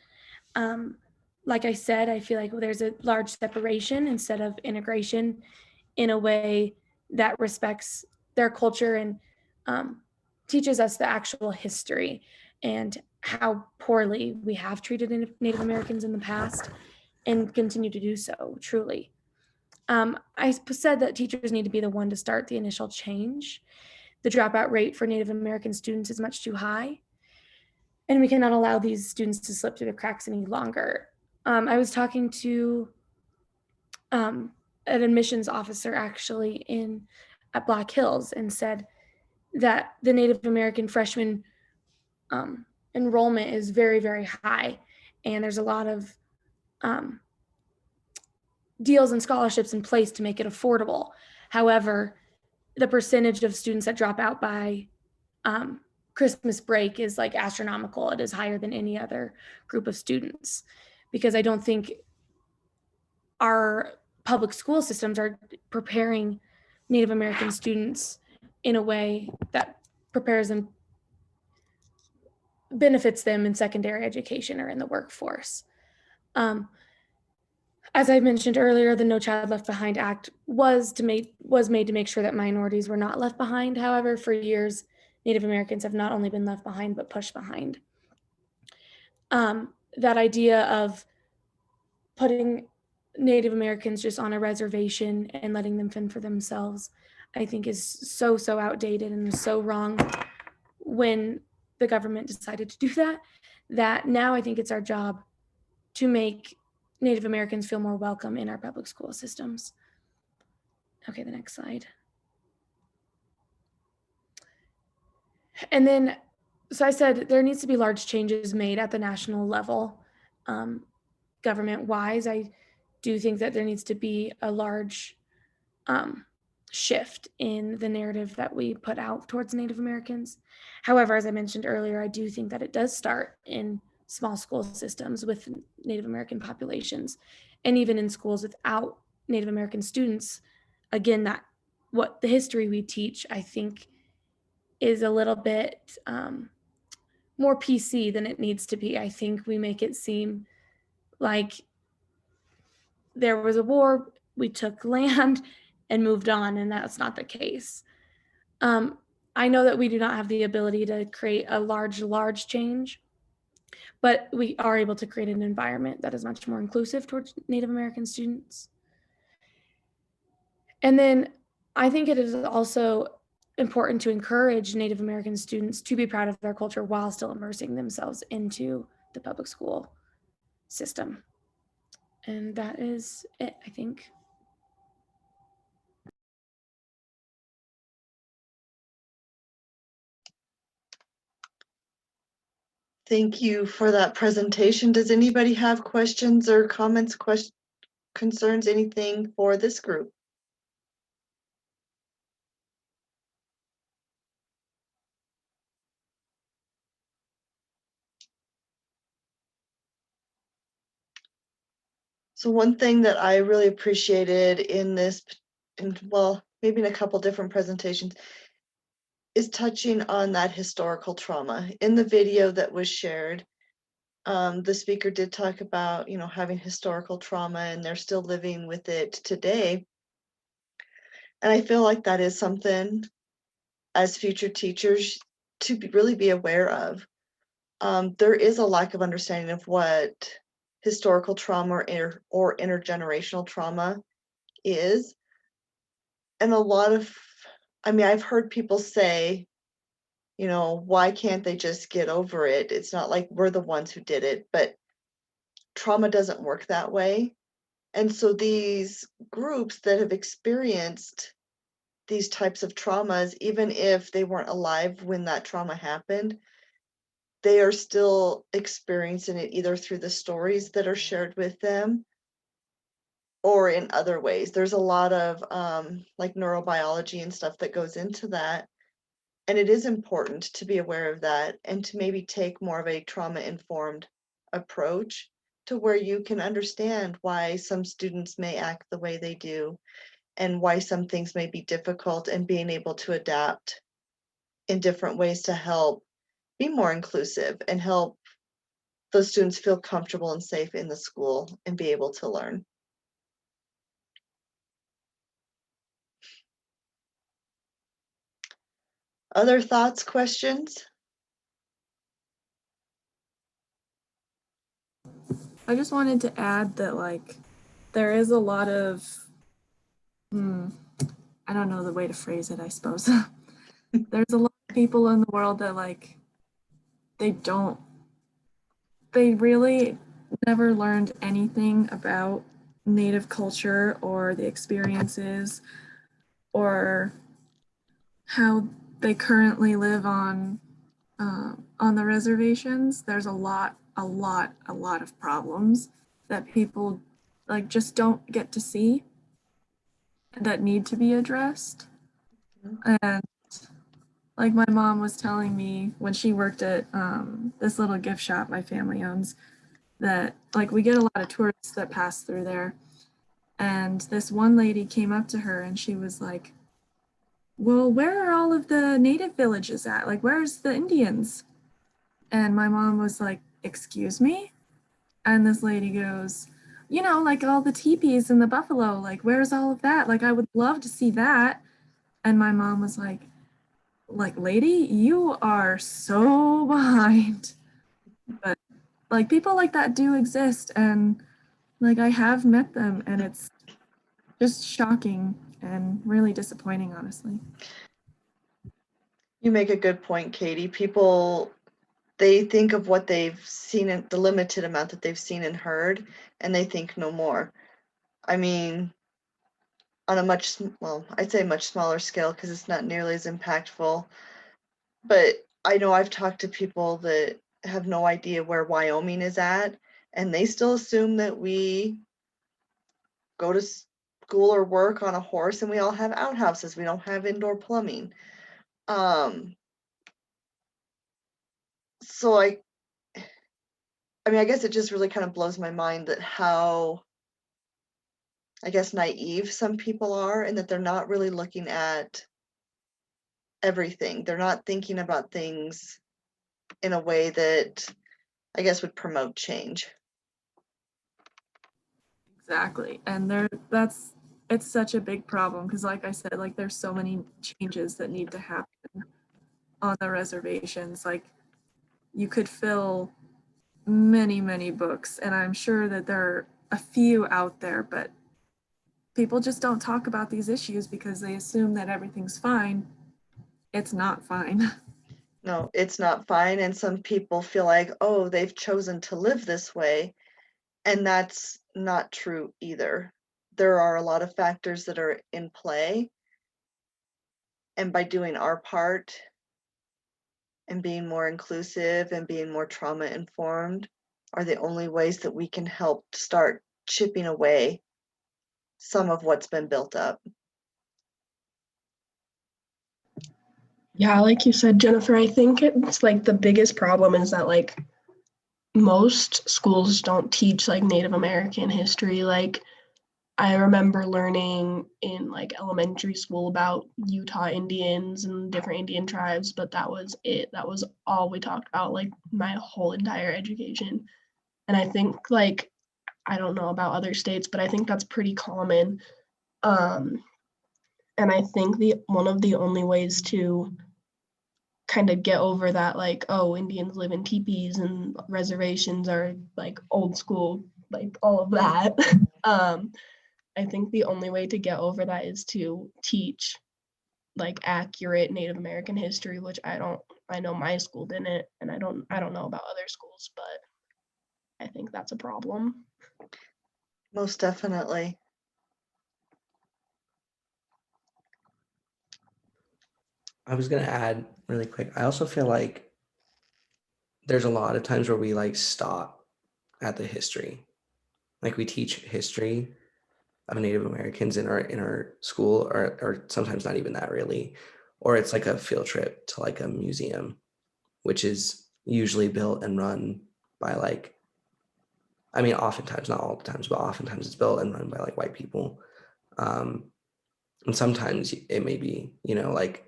Like I said, I feel like there's a large separation instead of integration in a way that respects their culture and teaches us the actual history and how poorly we have treated Native Americans in the past and continue to do so, truly. I said that teachers need to be the one to start the initial change. The dropout rate for Native American students is much too high, and we cannot allow these students to slip through the cracks any longer. I was talking to an admissions officer actually at Black Hills and said that the Native American freshman enrollment is very, very high, and there's a lot of deals and scholarships in place to make it affordable. However, the percentage of students that drop out by Christmas break is like astronomical. It is higher than any other group of students, because I don't think our public school systems are preparing Native American students in a way that prepares them, benefits them in secondary education or in the workforce. As I mentioned earlier, the No Child Left Behind Act was made to make sure that minorities were not left behind. However, for years, Native Americans have not only been left behind, but pushed behind. That idea of putting Native Americans just on a reservation and letting them fend for themselves, I think is so outdated and so wrong when the government decided to do that, that now I think it's our job to make Native Americans feel more welcome in our public school systems. Okay, the next slide. And then, so I said there needs to be large changes made at the national level, government-wise. I do think that there needs to be a large shift in the narrative that we put out towards Native Americans. However, as I mentioned earlier, I do think that it does start in small school systems with Native American populations, and even in schools without Native American students. Again, that what the history we teach, I think, is a little bit more PC than it needs to be. I think we make it seem like there was a war, we took land and moved on, and that's not the case. I know that we do not have the ability to create a large change, but we are able to create an environment that is much more inclusive towards Native American students. And then I think it is also important to encourage Native American students to be proud of their culture while still immersing themselves into the public school system. And that is it, I think. Thank you for that presentation. Does anybody have questions or comments, concerns, anything for this group? So one thing that I really appreciated in this, well, maybe in a couple different presentations, is touching on that historical trauma. In the video that was shared, the speaker did talk about, having historical trauma, and they're still living with it today. And I feel like that is something as future teachers to really be aware of. There is a lack of understanding of what historical trauma or intergenerational trauma is. And a lot of, I've heard people say, why can't they just get over it? It's not like we're the ones who did it, but trauma doesn't work that way. And so these groups that have experienced these types of traumas, even if they weren't alive when that trauma happened, they are still experiencing it either through the stories that are shared with them or in other ways. There's a lot of like neurobiology and stuff that goes into that. And it is important to be aware of that and to maybe take more of a trauma-informed approach to where you can understand why some students may act the way they do and why some things may be difficult, and being able to adapt in different ways to help be more inclusive and help those students feel comfortable and safe in the school and be able to learn. Other thoughts, questions? I just wanted to add that, like, there is a lot of, I don't know the way to phrase it, I suppose. There's a lot of people in the world that, like, they really never learned anything about Native culture or the experiences or how they currently live on the reservations. There's a lot of problems that people like just don't get to see that need to be addressed. And like my mom was telling me when she worked at this little gift shop my family owns, that like we get a lot of tourists that pass through there. And this one lady came up to her and she was like, well, where are all of the native villages at? Like, where's the Indians? And my mom was like, excuse me? And this lady goes, you know, like all the teepees and the buffalo, like, where's all of that? Like, I would love to see that. And my mom was like, lady, you are so behind. But like people like that do exist. And like I have met them and it's just shocking and really disappointing, honestly. You make a good point, Katie. People, they think of what they've seen, in the limited amount that they've seen and heard, and they think no more. I mean, on a I'd say much smaller scale because it's not nearly as impactful. But I know I've talked to people that have no idea where Wyoming is at, and they still assume that we go to school or work on a horse and we all have outhouses. We don't have indoor plumbing. So I mean, I guess it just really kind of blows my mind that how, I guess, naive some people are and that they're not really looking at everything. They're not thinking about things in a way that I guess would promote change. Exactly. And it's such a big problem because like I said, like there's so many changes that need to happen on the reservations. Like you could fill many books and I'm sure that there are a few out there, but people just don't talk about these issues because they assume that everything's fine. It's not fine. No, it's not fine. And some people feel like, oh, they've chosen to live this way. And that's not true either. There are a lot of factors that are in play. And by doing our part and being more inclusive and being more trauma informed are the only ways that we can help start chipping away some of what's been built up. Yeah, like you said, Jennifer, I think it's like the biggest problem is that like most schools don't teach like Native American history. Like I remember learning in like elementary school about Utah Indians and different Indian tribes, but that was it. That was all we talked about like my whole entire education. And I think like, I don't know about other states, but I think that's pretty common. And I think one of the only ways to kind of get over that, like, oh, Indians live in teepees and reservations are like old school, like all of that. I think the only way to get over that is to teach like accurate Native American history, which I know my school didn't, and I don't know about other schools, but I think that's a problem. Most definitely. I was going to add really quick. I also feel like there's a lot of times where we like stop at the history. Like we teach history of Native Americans in our school, or sometimes not even that really. Or it's like a field trip to like a museum, which is usually built and run by like, I mean, oftentimes, not all the times, but oftentimes it's built and run by like white people. And sometimes it may be, like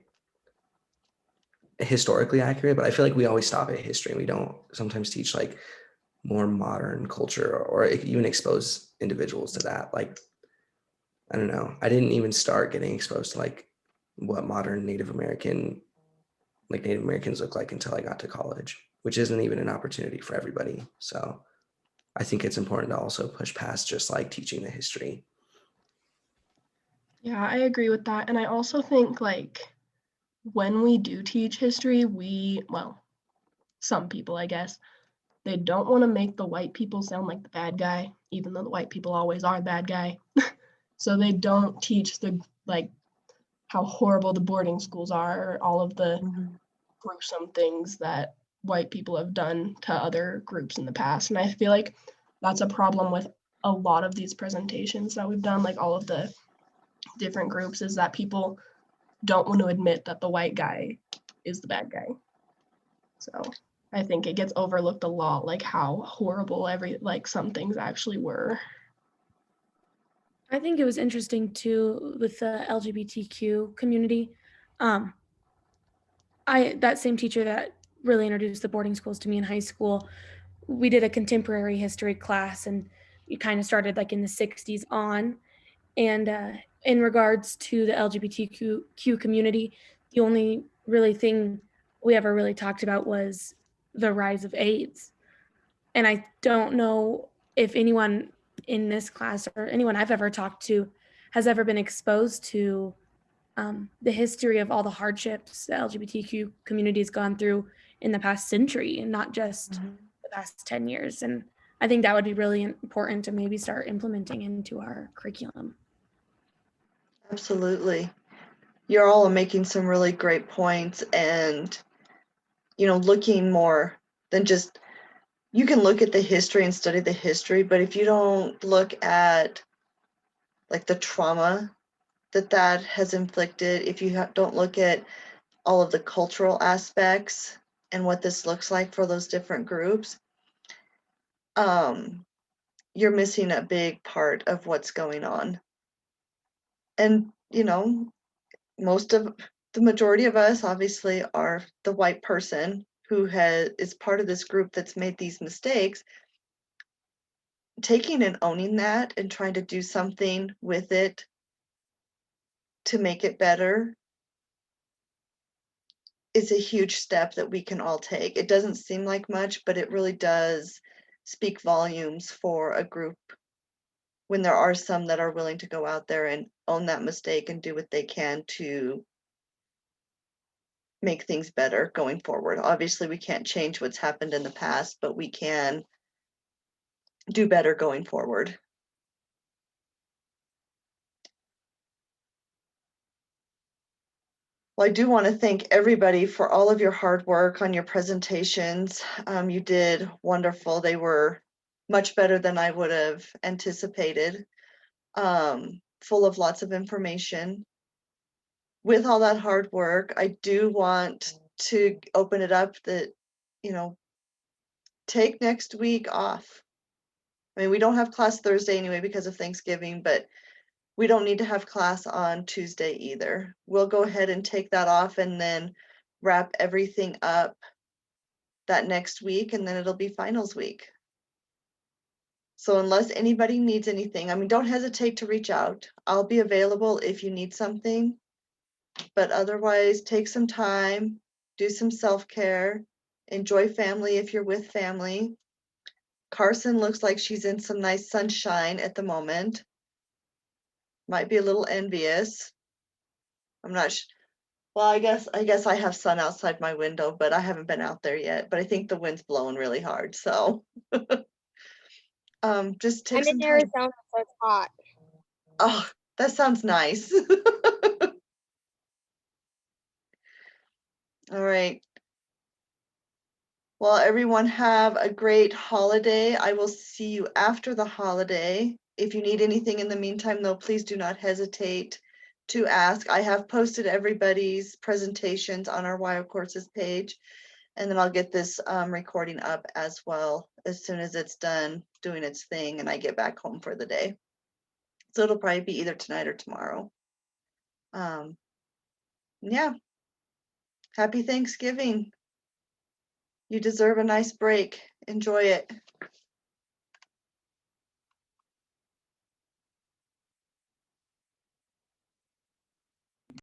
historically accurate, but I feel like we always stop at history and we don't sometimes teach like more modern culture or even expose individuals to that. Like, I don't know. I didn't even start getting exposed to like what modern Native American like Native Americans look like until I got to college, which isn't even an opportunity for everybody. So I think it's important to also push past just like teaching the history. Yeah, I agree with that. And I also think like when we do teach history, well, some people, I guess, they don't want to make the white people sound like the bad guy, even though the white people always are the bad guy. So they don't teach the like how horrible the boarding schools are, or all of the gruesome things that white people have done to other groups in the past. And I feel like that's a problem with a lot of these presentations that we've done, like all of the different groups, is that people don't want to admit that the white guy is the bad guy. So I think it gets overlooked a lot, like how horrible some things actually were. I think it was interesting too with the LGBTQ community. That same teacher that really introduced the boarding schools to me in high school, we did a contemporary history class, and you kind of started like in the 60s on. And in regards to the LGBTQ community, the only really thing we ever really talked about was the rise of AIDS. And I don't know if anyone in this class or anyone I've ever talked to has ever been exposed to the history of all the hardships the LGBTQ community has gone through in the past century, and not just the past 10 years. And I think that would be really important to maybe start implementing into our curriculum. Absolutely. You're all making some really great points, and, you know, looking more than just, you can look at the history and study the history, but if you don't look at like the trauma that has inflicted, if you don't look at all of the cultural aspects and what this looks like for those different groups, you're missing a big part of what's going on. And, you know, the majority of us obviously are the white person who is part of this group that's made these mistakes. Taking and owning that and trying to do something with it to make it better is a huge step that we can all take. It doesn't seem like much, but it really does speak volumes for a group when there are some that are willing to go out there and own that mistake and do what they can to make things better going forward. Obviously, we can't change what's happened in the past, but we can do better going forward. Well, I do want to thank everybody for all of your hard work on your presentations. You did wonderful. They were much better than I would have anticipated, full of lots of information. With all that hard work, I do want to open it up that, you know, take next week off. I mean, we don't have class Thursday anyway because of Thanksgiving, but we don't need to have class on Tuesday either. We'll go ahead and take that off and then wrap everything up that next week, and then it'll be finals week. So unless anybody needs anything, I mean, don't hesitate to reach out. I'll be available if you need something, but otherwise take some time, do some self-care, enjoy family if you're with family. Carson looks like she's in some nice sunshine at the moment. Might be a little envious. I'm not sure. Well, I guess I have sun outside my window, but I haven't been out there yet. But I think the wind's blowing really hard. So just take some time. I'm in Arizona, so it's hot. Oh, that sounds nice. All right. Well, everyone have a great holiday. I will see you after the holiday. If you need anything in the meantime, though, please do not hesitate to ask. I have posted everybody's presentations on our Wild Courses page, and then I'll get this recording up as well as soon as it's done doing its thing and I get back home for the day. So it'll probably be either tonight or tomorrow. Yeah. Happy Thanksgiving. You deserve a nice break. Enjoy it.